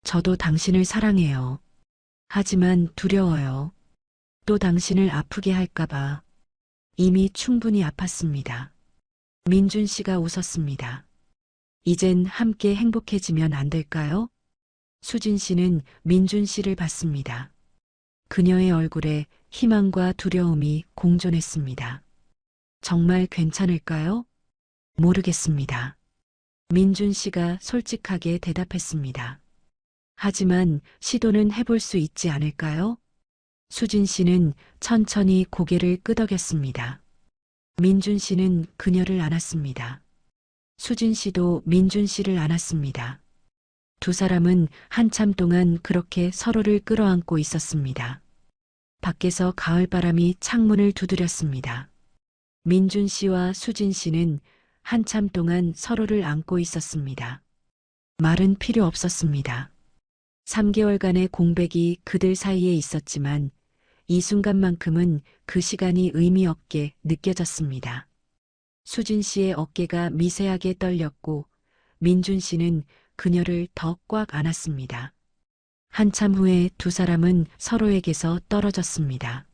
저도 당신을 사랑해요. 하지만 두려워요. 또 당신을 아프게 할까봐. 이미 충분히 아팠습니다. 민준 씨가 웃었습니다. 이젠 함께 행복해지면 안 될까요? 수진 씨는 민준 씨를 봤습니다. 그녀의 얼굴에 희망과 두려움이 공존했습니다. 정말 괜찮을까요? 모르겠습니다. 민준 씨가 솔직하게 대답했습니다. 하지만 시도는 해볼 수 있지 않을까요? 수진 씨는 천천히 고개를 끄덕였습니다. 민준 씨는 그녀를 안았습니다. 수진 씨도 민준 씨를 안았습니다. 두 사람은 한참 동안 그렇게 서로를 끌어안고 있었습니다. 밖에서 가을바람이 창문을 두드렸습니다. 민준 씨와 수진 씨는 한참 동안 서로를 안고 있었습니다. 말은 필요 없었습니다. 3개월간의 공백이 그들 사이에 있었지만 이 순간만큼은 그 시간이 의미 없게 느껴졌습니다. 수진 씨의 어깨가 미세하게 떨렸고 민준 씨는 그녀를 더 꽉 안았습니다. 한참 후에 두 사람은 서로에게서 떨어졌습니다.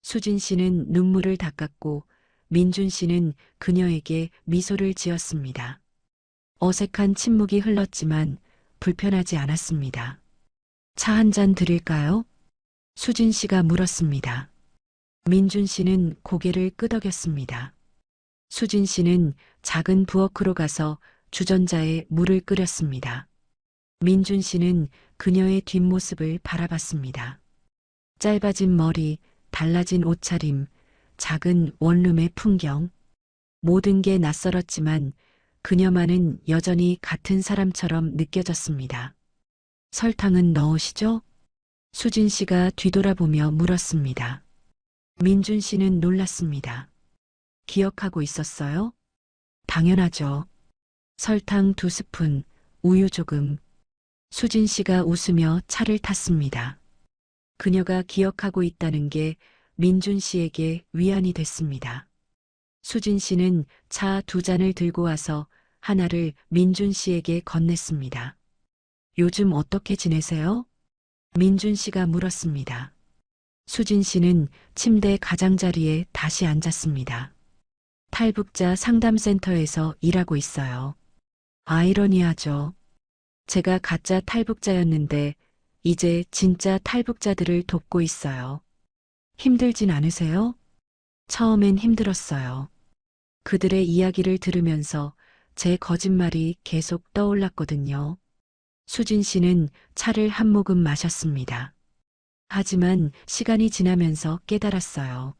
수진 씨는 눈물을 닦았고 민준 씨는 그녀에게 미소를 지었습니다. 어색한 침묵이 흘렀지만 불편하지 않았습니다. 차 한 잔 드릴까요? 수진 씨가 물었습니다. 민준 씨는 고개를 끄덕였습니다. 수진 씨는 작은 부엌으로 가서 주전자에 물을 끓였습니다. 민준 씨는 그녀의 뒷모습을 바라봤습니다. 짧아진 머리, 달라진 옷차림, 작은 원룸의 풍경. 모든 게 낯설었지만 그녀만은 여전히 같은 사람처럼 느껴졌습니다. 설탕은 넣으시죠? 수진 씨가 뒤돌아보며 물었습니다. 민준 씨는 놀랐습니다. 기억하고 있었어요? 당연하죠. 설탕 2스푼, 우유 조금. 수진 씨가 웃으며 차를 탔습니다. 그녀가 기억하고 있다는 게 민준 씨에게 위안이 됐습니다. 수진 씨는 차 2잔을 들고 와서 하나를 민준 씨에게 건넸습니다. 요즘 어떻게 지내세요? 민준 씨가 물었습니다. 수진 씨는 침대 가장자리에 다시 앉았습니다. 탈북자 상담센터에서 일하고 있어요. 아이러니하죠. 제가 가짜 탈북자였는데 이제 진짜 탈북자들을 돕고 있어요. 힘들진 않으세요? 처음엔 힘들었어요. 그들의 이야기를 들으면서 제 거짓말이 계속 떠올랐거든요. 수진 씨는 차를 한 모금 마셨습니다. 하지만 시간이 지나면서 깨달았어요.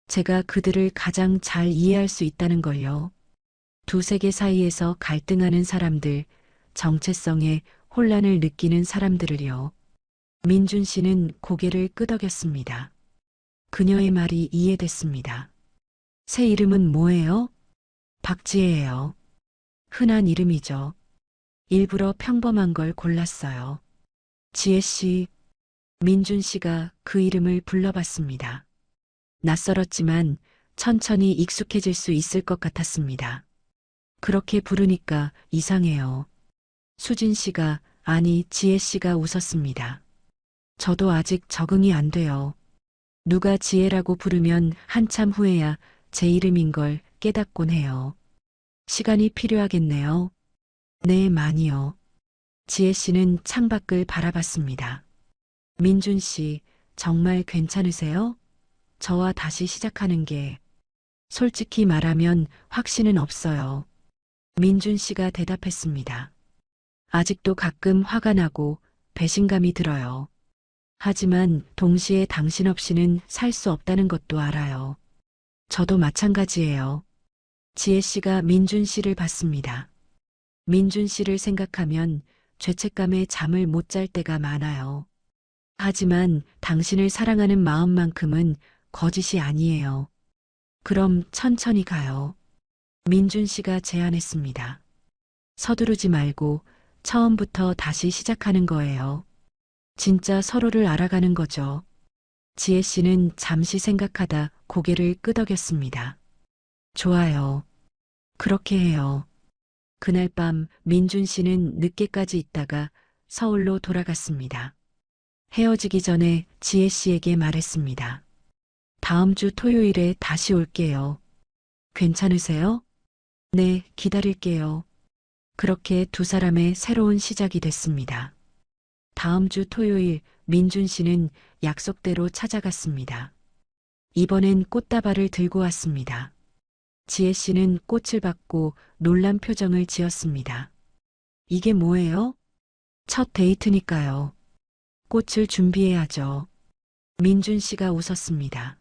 제가 그들을 가장 잘 이해할 수 있다는 걸요. 두 세계 사이에서 갈등하는 사람들, 정체성에 혼란을 느끼는 사람들을요. 민준 씨는 고개를 끄덕였습니다. 그녀의 말이 이해됐습니다. 새 이름은 뭐예요? 박지혜예요. 흔한 이름이죠. 일부러 평범한 걸 골랐어요. 지혜 씨, 민준 씨가 그 이름을 불러봤습니다. 낯설었지만 천천히 익숙해질 수 있을 것 같았습니다. 그렇게 부르니까 이상해요. 수진 씨가, 아니 지혜 씨가 웃었습니다. 저도 아직 적응이 안 돼요. 누가 지혜라고 부르면 한참 후에야 제 이름인 걸 깨닫곤 해요. 시간이 필요하겠네요. 네, 많이요. 지혜 씨는 창밖을 바라봤습니다. 민준 씨, 정말 괜찮으세요? 저와 다시 시작하는 게. 솔직히 말하면 확신은 없어요. 민준 씨가 대답했습니다. 아직도 가끔 화가 나고 배신감이 들어요. 하지만 동시에 당신 없이는 살 수 없다는 것도 알아요. 저도 마찬가지예요. 지혜 씨가 민준 씨를 봤습니다. 민준 씨를 생각하면 죄책감에 잠을 못 잘 때가 많아요. 하지만 당신을 사랑하는 마음만큼은 거짓이 아니에요. 그럼 천천히 가요. 민준 씨가 제안했습니다. 서두르지 말고 처음부터 다시 시작하는 거예요. 진짜 서로를 알아가는 거죠. 지혜 씨는 잠시 생각하다 고개를 끄덕였습니다. 좋아요. 그렇게 해요. 그날 밤 민준 씨는 늦게까지 있다가 서울로 돌아갔습니다. 헤어지기 전에 지혜 씨에게 말했습니다. 다음 주 토요일에 다시 올게요. 괜찮으세요? 네, 기다릴게요. 그렇게 두 사람의 새로운 시작이 됐습니다. 다음 주 토요일 민준 씨는 약속대로 찾아갔습니다. 이번엔 꽃다발을 들고 왔습니다. 지혜 씨는 꽃을 받고 놀란 표정을 지었습니다. 이게 뭐예요? 첫 데이트니까요. 꽃을 준비해야죠. 민준 씨가 웃었습니다.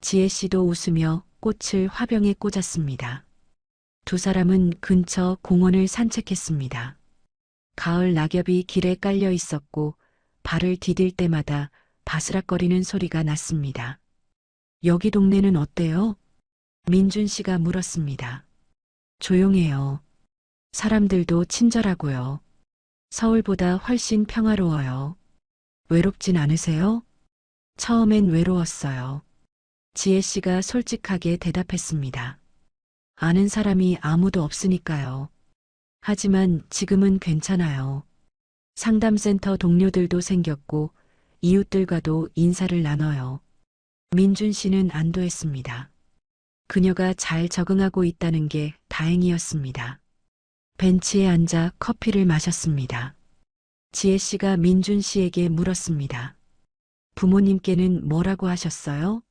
지혜 씨도 웃으며 꽃을 화병에 꽂았습니다. 두 사람은 근처 공원을 산책했습니다. 가을 낙엽이 길에 깔려 있었고 발을 디딜 때마다 바스락거리는 소리가 났습니다. 여기 동네는 어때요? 민준 씨가 물었습니다. 조용해요. 사람들도 친절하고요. 서울보다 훨씬 평화로워요. 외롭진 않으세요? 처음엔 외로웠어요. 지혜 씨가 솔직하게 대답했습니다. 아는 사람이 아무도 없으니까요. 하지만 지금은 괜찮아요. 상담센터 동료들도 생겼고 이웃들과도 인사를 나눠요. 민준 씨는 안도했습니다. 그녀가 잘 적응하고 있다는 게 다행이었습니다. 벤치에 앉아 커피를 마셨습니다. 지혜 씨가 민준 씨에게 물었습니다. 부모님께는 뭐라고 하셨어요?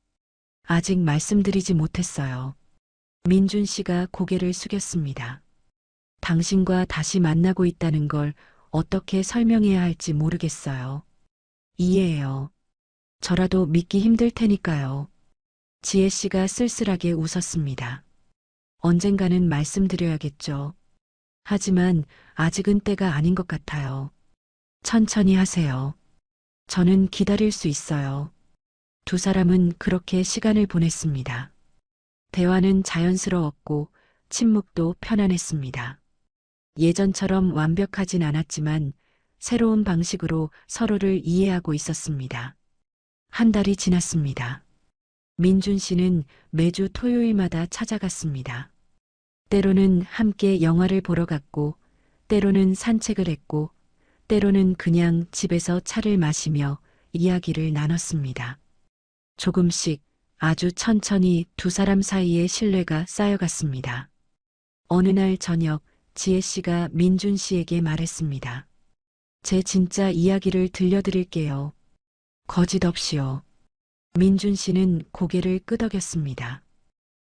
아직 말씀드리지 못했어요. 민준 씨가 고개를 숙였습니다. 당신과 다시 만나고 있다는 걸 어떻게 설명해야 할지 모르겠어요. 이해해요. 저라도 믿기 힘들 테니까요. 지혜 씨가 쓸쓸하게 웃었습니다. 언젠가는 말씀드려야겠죠. 하지만 아직은 때가 아닌 것 같아요. 천천히 하세요. 저는 기다릴 수 있어요. 두 사람은 그렇게 시간을 보냈습니다. 대화는 자연스러웠고 침묵도 편안했습니다. 예전처럼 완벽하진 않았지만 새로운 방식으로 서로를 이해하고 있었습니다. 한 달이 지났습니다. 민준 씨는 매주 토요일마다 찾아갔습니다. 때로는 함께 영화를 보러 갔고, 때로는 산책을 했고, 때로는 그냥 집에서 차를 마시며 이야기를 나눴습니다. 조금씩 아주 천천히 두 사람 사이의 신뢰가 쌓여갔습니다. 어느 날 저녁 지혜 씨가 민준 씨에게 말했습니다. 제 진짜 이야기를 들려드릴게요. 거짓 없이요. 민준 씨는 고개를 끄덕였습니다.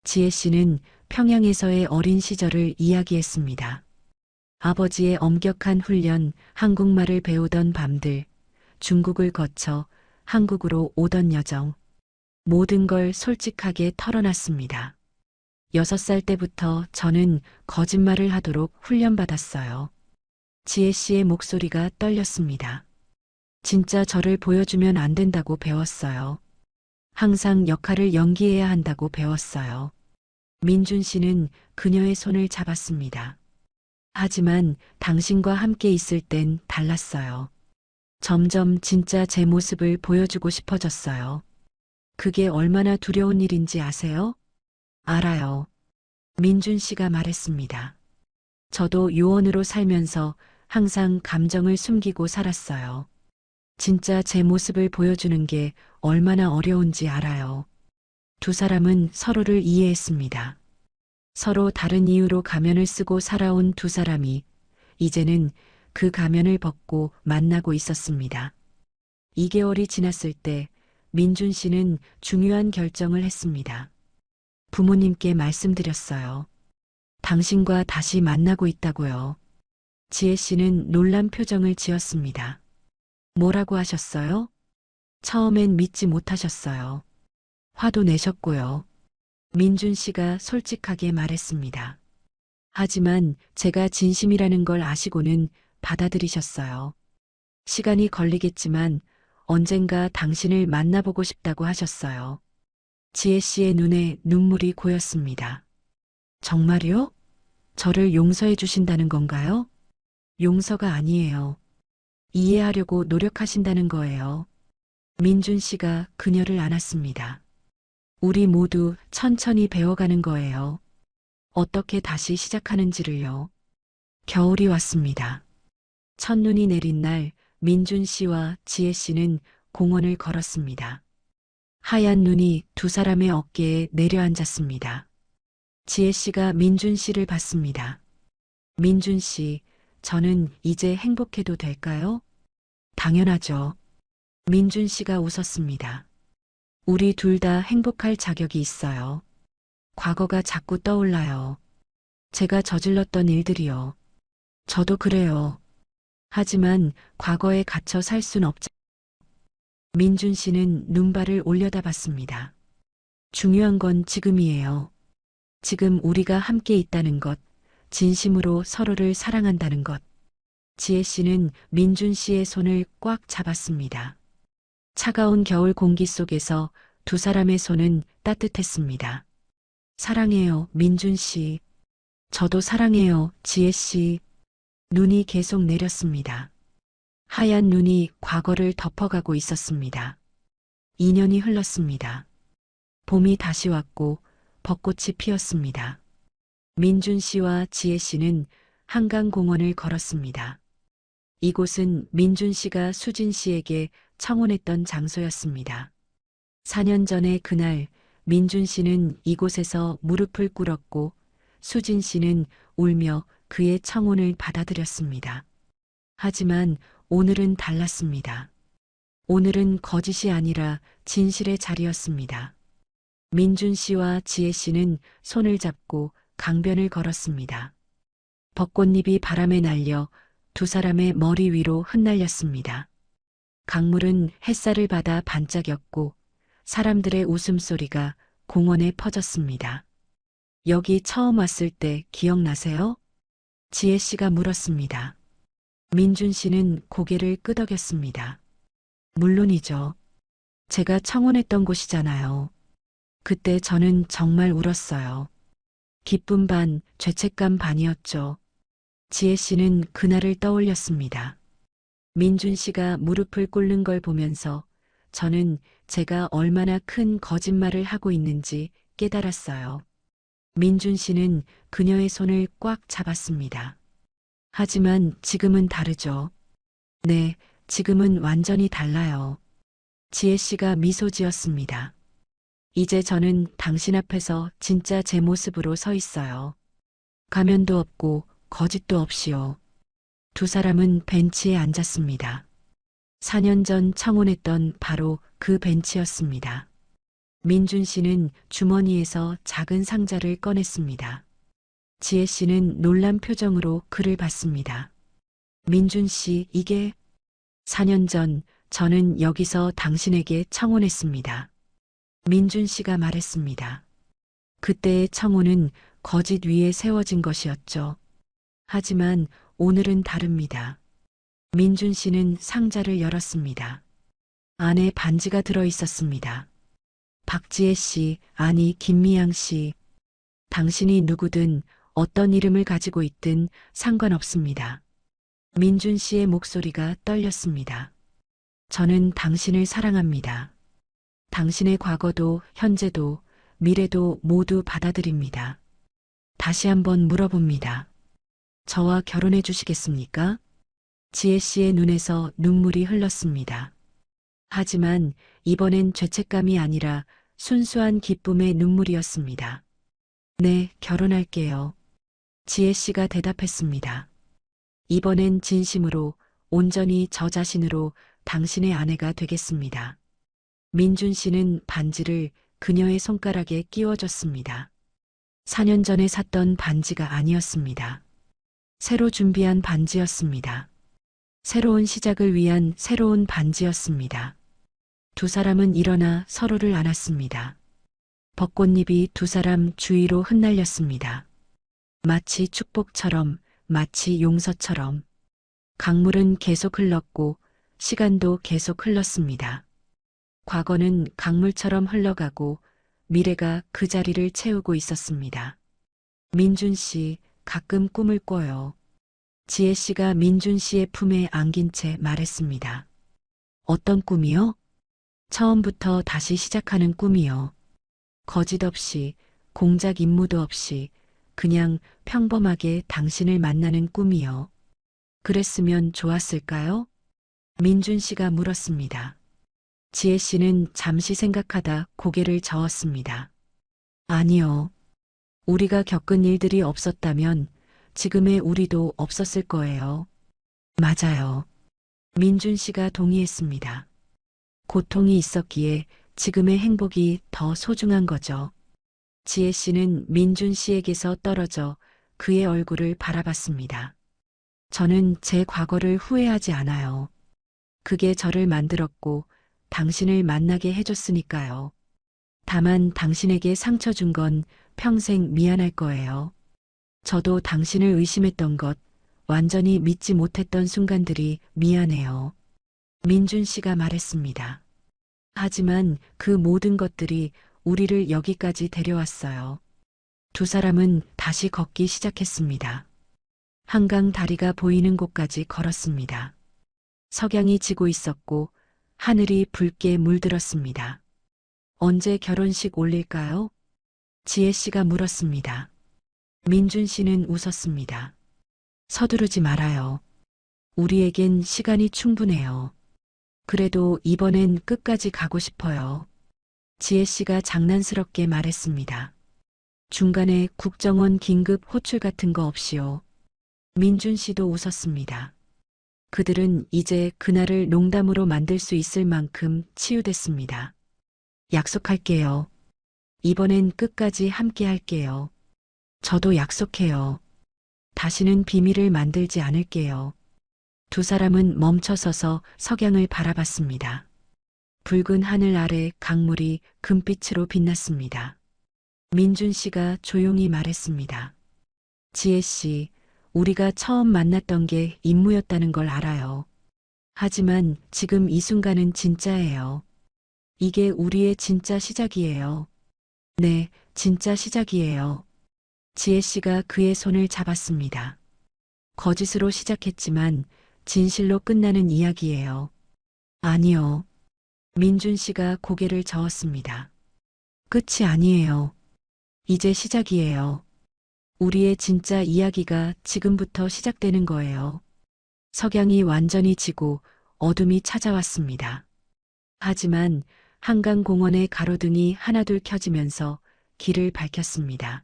지혜 씨는 평양에서의 어린 시절을 이야기했습니다. 아버지의 엄격한 훈련, 한국말을 배우던 밤들, 중국을 거쳐 한국으로 오던 여정, 모든 걸 솔직하게 털어놨습니다. 6살 때부터 저는 거짓말을 하도록 훈련받았어요. 지혜 씨의 목소리가 떨렸습니다. 진짜 저를 보여주면 안 된다고 배웠어요. 항상 역할을 연기해야 한다고 배웠어요. 민준 씨는 그녀의 손을 잡았습니다. 하지만 당신과 함께 있을 땐 달랐어요. 점점 진짜 제 모습을 보여주고 싶어졌어요. 그게 얼마나 두려운 일인지 아세요? 알아요. 민준 씨가 말했습니다. 저도 요원으로 살면서 항상 감정을 숨기고 살았어요. 진짜 제 모습을 보여주는 게 얼마나 어려운지 알아요. 두 사람은 서로를 이해했습니다. 서로 다른 이유로 가면을 쓰고 살아온 두 사람이 이제는 그 가면을 벗고 만나고 있었습니다. 2개월이 지났을 때 민준 씨는 중요한 결정을 했습니다. 부모님께 말씀드렸어요. 당신과 다시 만나고 있다고요. 지혜 씨는 놀란 표정을 지었습니다. 뭐라고 하셨어요? 처음엔 믿지 못하셨어요. 화도 내셨고요. 민준 씨가 솔직하게 말했습니다. 하지만 제가 진심이라는 걸 아시고는 받아들이셨어요. 시간이 걸리겠지만 언젠가 당신을 만나보고 싶다고 하셨어요. 지혜 씨의 눈에 눈물이 고였습니다. 정말요? 저를 용서해 주신다는 건가요? 용서가 아니에요. 이해하려고 노력하신다는 거예요. 민준 씨가 그녀를 안았습니다. 우리 모두 천천히 배워가는 거예요. 어떻게 다시 시작하는지를요. 겨울이 왔습니다. 첫눈이 내린 날 민준 씨와 지혜 씨는 공원을 걸었습니다. 하얀 눈이 두 사람의 어깨에 내려앉았습니다. 지혜 씨가 민준 씨를 봤습니다. 민준 씨, 저는 이제 행복해도 될까요? 당연하죠. 민준 씨가 웃었습니다. 우리 둘 다 행복할 자격이 있어요. 과거가 자꾸 떠올라요. 제가 저질렀던 일들이요. 저도 그래요. 하지만 과거에 갇혀 살 순 없죠. 민준 씨는 눈발을 올려다봤습니다. 중요한 건 지금이에요. 지금 우리가 함께 있다는 것, 진심으로 서로를 사랑한다는 것. 지혜 씨는 민준 씨의 손을 꽉 잡았습니다. 차가운 겨울 공기 속에서 두 사람의 손은 따뜻했습니다. 사랑해요, 민준 씨. 저도 사랑해요, 지혜 씨. 눈이 계속 내렸습니다. 하얀 눈이 과거를 덮어가고 있었습니다. 2년이 흘렀습니다. 봄이 다시 왔고 벚꽃이 피었습니다. 민준 씨와 지혜 씨는 한강공원을 걸었습니다. 이곳은 민준 씨가 수진 씨에게 청혼했던 장소였습니다. 4년 전의 그날 민준 씨는 이곳에서 무릎을 꿇었고 수진 씨는 울며 그의 청혼을 받아들였습니다. 하지만 오늘은 달랐습니다. 오늘은 거짓이 아니라 진실의 자리였습니다. 민준 씨와 지혜 씨는 손을 잡고 강변을 걸었습니다. 벚꽃잎이 바람에 날려 두 사람의 머리 위로 흩날렸습니다. 강물은 햇살을 받아 반짝였고 사람들의 웃음소리가 공원에 퍼졌습니다. 여기 처음 왔을 때 기억나세요? 지혜 씨가 물었습니다. 민준 씨는 고개를 끄덕였습니다. 물론이죠. 제가 청혼했던 곳이잖아요. 그때 저는 정말 울었어요. 기쁨 반, 죄책감 반이었죠. 지혜 씨는 그날을 떠올렸습니다. 민준 씨가 무릎을 꿇는 걸 보면서 저는 제가 얼마나 큰 거짓말을 하고 있는지 깨달았어요. 민준 씨는 그녀의 손을 꽉 잡았습니다. 하지만 지금은 다르죠. 네, 지금은 완전히 달라요. 지혜 씨가 미소 지었습니다. 이제 저는 당신 앞에서 진짜 제 모습으로 서 있어요. 가면도 없고 거짓도 없이요. 두 사람은 벤치에 앉았습니다. 4년 전 청혼했던 바로 그 벤치였습니다. 민준 씨는 주머니에서 작은 상자를 꺼냈습니다. 지혜 씨는 놀란 표정으로 그를 봤습니다. 민준 씨, 이게 4년 전 저는 여기서 당신에게 청혼했습니다. 민준 씨가 말했습니다. 그때의 청혼은 거짓 위에 세워진 것이었죠. 하지만 오늘은 다릅니다. 민준 씨는 상자를 열었습니다. 안에 반지가 들어 있었습니다. 박지혜 씨, 아니 김미양 씨, 당신이 누구든 어떤 이름을 가지고 있든 상관없습니다. 민준 씨의 목소리가 떨렸습니다. 저는 당신을 사랑합니다. 당신의 과거도 현재도 미래도 모두 받아들입니다. 다시 한번 물어봅니다. 저와 결혼해 주시겠습니까? 지혜 씨의 눈에서 눈물이 흘렀습니다. 하지만 이번엔 죄책감이 아니라 순수한 기쁨의 눈물이었습니다. 네, 결혼할게요. 지혜 씨가 대답했습니다. 이번엔 진심으로, 온전히 저 자신으로 당신의 아내가 되겠습니다. 민준 씨는 반지를 그녀의 손가락에 끼워줬습니다. 4년 전에 샀던 반지가 아니었습니다. 새로 준비한 반지였습니다. 새로운 시작을 위한 새로운 반지였습니다. 두 사람은 일어나 서로를 안았습니다. 벚꽃잎이 두 사람 주위로 흩날렸습니다. 마치 축복처럼, 마치 용서처럼. 강물은 계속 흘렀고 시간도 계속 흘렀습니다. 과거는 강물처럼 흘러가고 미래가 그 자리를 채우고 있었습니다. 민준 씨, 가끔 꿈을 꿔요. 지혜 씨가 민준 씨의 품에 안긴 채 말했습니다. 어떤 꿈이요? 처음부터 다시 시작하는 꿈이요. 거짓 없이, 공작 임무도 없이, 그냥 평범하게 당신을 만나는 꿈이요. 그랬으면 좋았을까요? 민준 씨가 물었습니다. 지혜 씨는 잠시 생각하다 고개를 저었습니다. 아니요. 우리가 겪은 일들이 없었다면 지금의 우리도 없었을 거예요. 맞아요. 민준 씨가 동의했습니다. 고통이 있었기에 지금의 행복이 더 소중한 거죠. 지혜 씨는 민준 씨에게서 떨어져 그의 얼굴을 바라봤습니다. 저는 제 과거를 후회하지 않아요. 그게 저를 만들었고 당신을 만나게 해줬으니까요. 다만 당신에게 상처 준 건 평생 미안할 거예요. 저도 당신을 의심했던 것, 완전히 믿지 못했던 순간들이 미안해요. 민준 씨가 말했습니다. 하지만 그 모든 것들이 우리를 여기까지 데려왔어요. 두 사람은 다시 걷기 시작했습니다. 한강 다리가 보이는 곳까지 걸었습니다. 석양이 지고 있었고 하늘이 붉게 물들었습니다. 언제 결혼식 올릴까요? 지혜 씨가 물었습니다. 민준 씨는 웃었습니다. 서두르지 말아요. 우리에겐 시간이 충분해요. 그래도 이번엔 끝까지 가고 싶어요. 지혜 씨가 장난스럽게 말했습니다. 중간에 국정원 긴급 호출 같은 거 없이요. 민준 씨도 웃었습니다. 그들은 이제 그날을 농담으로 만들 수 있을 만큼 치유됐습니다. 약속할게요. 이번엔 끝까지 함께 할게요. 저도 약속해요. 다시는 비밀을 만들지 않을게요. 두 사람은 멈춰서서 석양을 바라봤습니다. 붉은 하늘 아래 강물이 금빛으로 빛났습니다. 민준 씨가 조용히 말했습니다. 지혜 씨, 우리가 처음 만났던 게 임무였다는 걸 알아요. 하지만 지금 이 순간은 진짜예요. 이게 우리의 진짜 시작이에요. 네, 진짜 시작이에요. 지혜 씨가 그의 손을 잡았습니다. 거짓으로 시작했지만 진실로 끝나는 이야기예요. 아니요. 민준 씨가 고개를 저었습니다. 끝이 아니에요. 이제 시작이에요. 우리의 진짜 이야기가 지금부터 시작되는 거예요. 석양이 완전히 지고 어둠이 찾아왔습니다. 하지만 한강공원의 가로등이 하나둘 켜지면서 길을 밝혔습니다.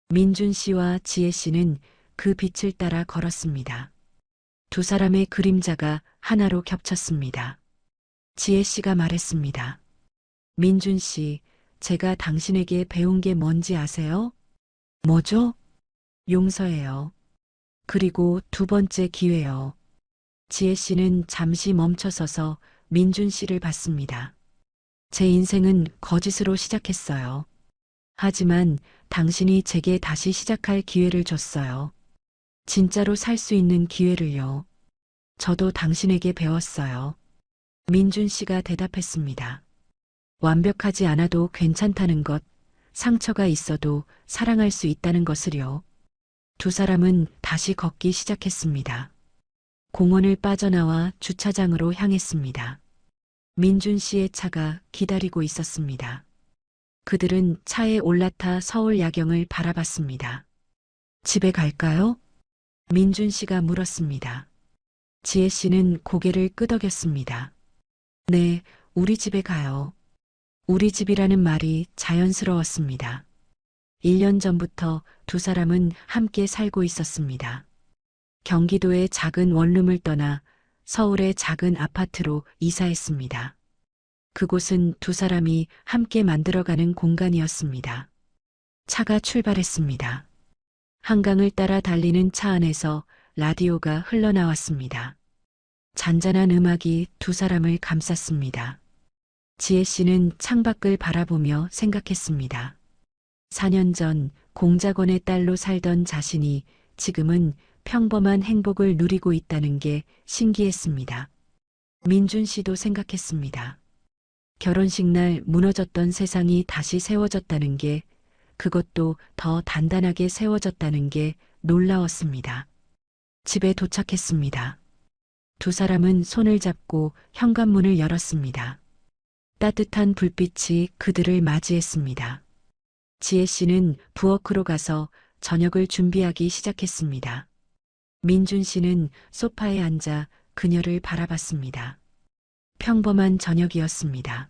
민준 씨와 지혜 씨는 그 빛을 따라 걸었습니다. 두 사람의 그림자가 하나로 겹쳤습니다. 지혜 씨가 말했습니다. 민준 씨, 제가 당신에게 배운 게 뭔지 아세요? 뭐죠? 용서해요. 그리고 두 번째 기회요. 지혜 씨는 잠시 멈춰서서 민준 씨를 봤습니다. 제 인생은 거짓으로 시작했어요. 하지만 당신이 제게 다시 시작할 기회를 줬어요. 진짜로 살 수 있는 기회를요. 저도 당신에게 배웠어요. 민준 씨가 대답했습니다. 완벽하지 않아도 괜찮다는 것, 상처가 있어도 사랑할 수 있다는 것을요. 두 사람은 다시 걷기 시작했습니다. 공원을 빠져나와 주차장으로 향했습니다. 민준 씨의 차가 기다리고 있었습니다. 그들은 차에 올라타 서울 야경을 바라봤습니다. 집에 갈까요? 민준 씨가 물었습니다. 지혜 씨는 고개를 끄덕였습니다. 네, 우리 집에 가요. 우리 집이라는 말이 자연스러웠습니다. 1년 전부터 두 사람은 함께 살고 있었습니다. 경기도의 작은 원룸을 떠나 서울의 작은 아파트로 이사했습니다. 그곳은 두 사람이 함께 만들어가는 공간이었습니다. 차가 출발했습니다. 한강을 따라 달리는 차 안에서 라디오가 흘러나왔습니다. 잔잔한 음악이 두 사람을 감쌌습니다. 지혜 씨는 창밖을 바라보며 생각했습니다. 4년 전 공작원의 딸로 살던 자신이 지금은 평범한 행복을 누리고 있다는 게 신기했습니다. 민준 씨도 생각했습니다. 결혼식 날 무너졌던 세상이 다시 세워졌다는 게, 그것도 더 단단하게 세워졌다는 게 놀라웠습니다. 집에 도착했습니다. 두 사람은 손을 잡고 현관문을 열었습니다. 따뜻한 불빛이 그들을 맞이했습니다. 지혜 씨는 부엌으로 가서 저녁을 준비하기 시작했습니다. 민준 씨는 소파에 앉아 그녀를 바라봤습니다. 평범한 저녁이었습니다.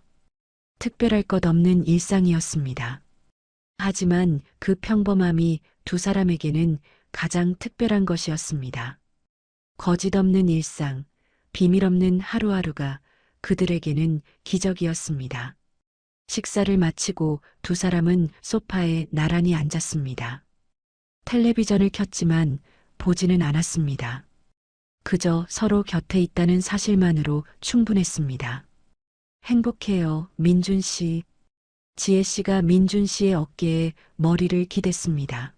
특별할 것 없는 일상이었습니다. 하지만 그 평범함이 두 사람에게는 가장 특별한 것이었습니다. 거짓 없는 일상, 비밀 없는 하루하루가 그들에게는 기적이었습니다. 식사를 마치고 두 사람은 소파에 나란히 앉았습니다. 텔레비전을 켰지만 보지는 않았습니다. 그저 서로 곁에 있다는 사실만으로 충분했습니다. 행복해요, 민준 씨. 지혜 씨가 민준 씨의 어깨에 머리를 기댔습니다.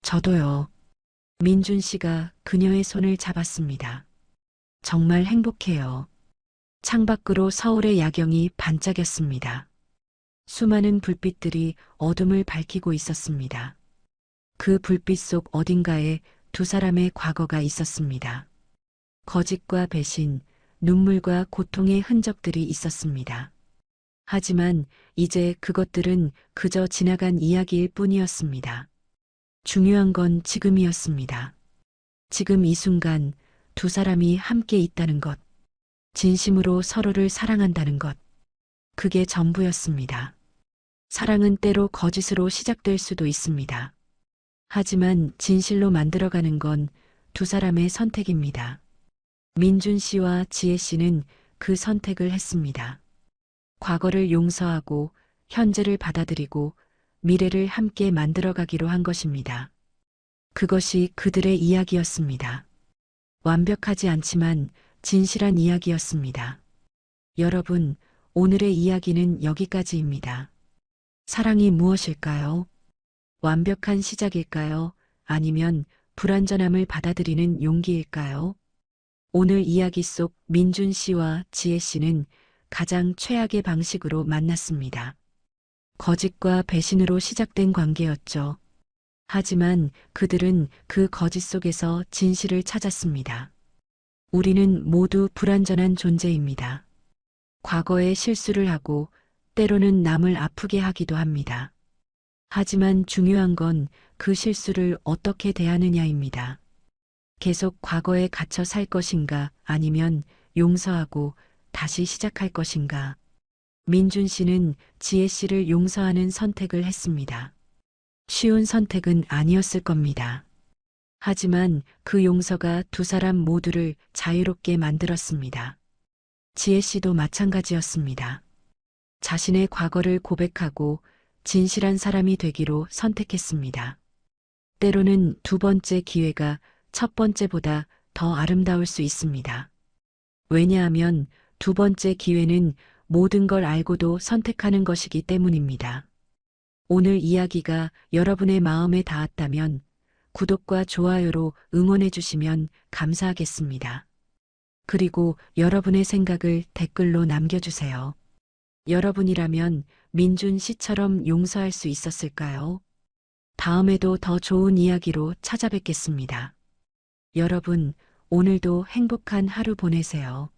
저도요. 민준 씨가 그녀의 손을 잡았습니다. 정말 행복해요. 창밖으로 서울의 야경이 반짝였습니다. 수많은 불빛들이 어둠을 밝히고 있었습니다. 그 불빛 속 어딘가에 두 사람의 과거가 있었습니다. 거짓과 배신, 눈물과 고통의 흔적들이 있었습니다. 하지만 이제 그것들은 그저 지나간 이야기일 뿐이었습니다. 중요한 건 지금이었습니다. 지금 이 순간 두 사람이 함께 있다는 것, 진심으로 서로를 사랑한다는 것, 그게 전부였습니다. 사랑은 때로 거짓으로 시작될 수도 있습니다. 하지만 진실로 만들어가는 건 두 사람의 선택입니다. 민준 씨와 지혜 씨는 그 선택을 했습니다. 과거를 용서하고 현재를 받아들이고 미래를 함께 만들어가기로 한 것입니다. 그것이 그들의 이야기였습니다. 완벽하지 않지만 진실한 이야기였습니다. 여러분, 오늘의 이야기는 여기까지입니다. 사랑이 무엇일까요? 완벽한 시작일까요? 아니면 불완전함을 받아들이는 용기일까요? 오늘 이야기 속 민준 씨와 지혜 씨는 가장 최악의 방식으로 만났습니다. 거짓과 배신으로 시작된 관계였죠. 하지만 그들은 그 거짓 속에서 진실을 찾았습니다. 우리는 모두 불완전한 존재입니다. 과거에 실수를 하고 때로는 남을 아프게 하기도 합니다. 하지만 중요한 건 그 실수를 어떻게 대하느냐입니다. 계속 과거에 갇혀 살 것인가 아니면 용서하고 다시 시작할 것인가. 민준 씨는 지혜 씨를 용서하는 선택을 했습니다. 쉬운 선택은 아니었을 겁니다. 하지만 그 용서가 두 사람 모두를 자유롭게 만들었습니다. 지혜 씨도 마찬가지였습니다. 자신의 과거를 고백하고 진실한 사람이 되기로 선택했습니다. 때로는 두 번째 기회가 첫 번째보다 더 아름다울 수 있습니다. 왜냐하면 두 번째 기회는 모든 걸 알고도 선택하는 것이기 때문입니다. 오늘 이야기가 여러분의 마음에 닿았다면 구독과 좋아요로 응원해 주시면 감사하겠습니다. 그리고 여러분의 생각을 댓글로 남겨주세요. 여러분이라면 민준 씨처럼 용서할 수 있었을까요? 다음에도 더 좋은 이야기로 찾아뵙겠습니다. 여러분, 오늘도 행복한 하루 보내세요.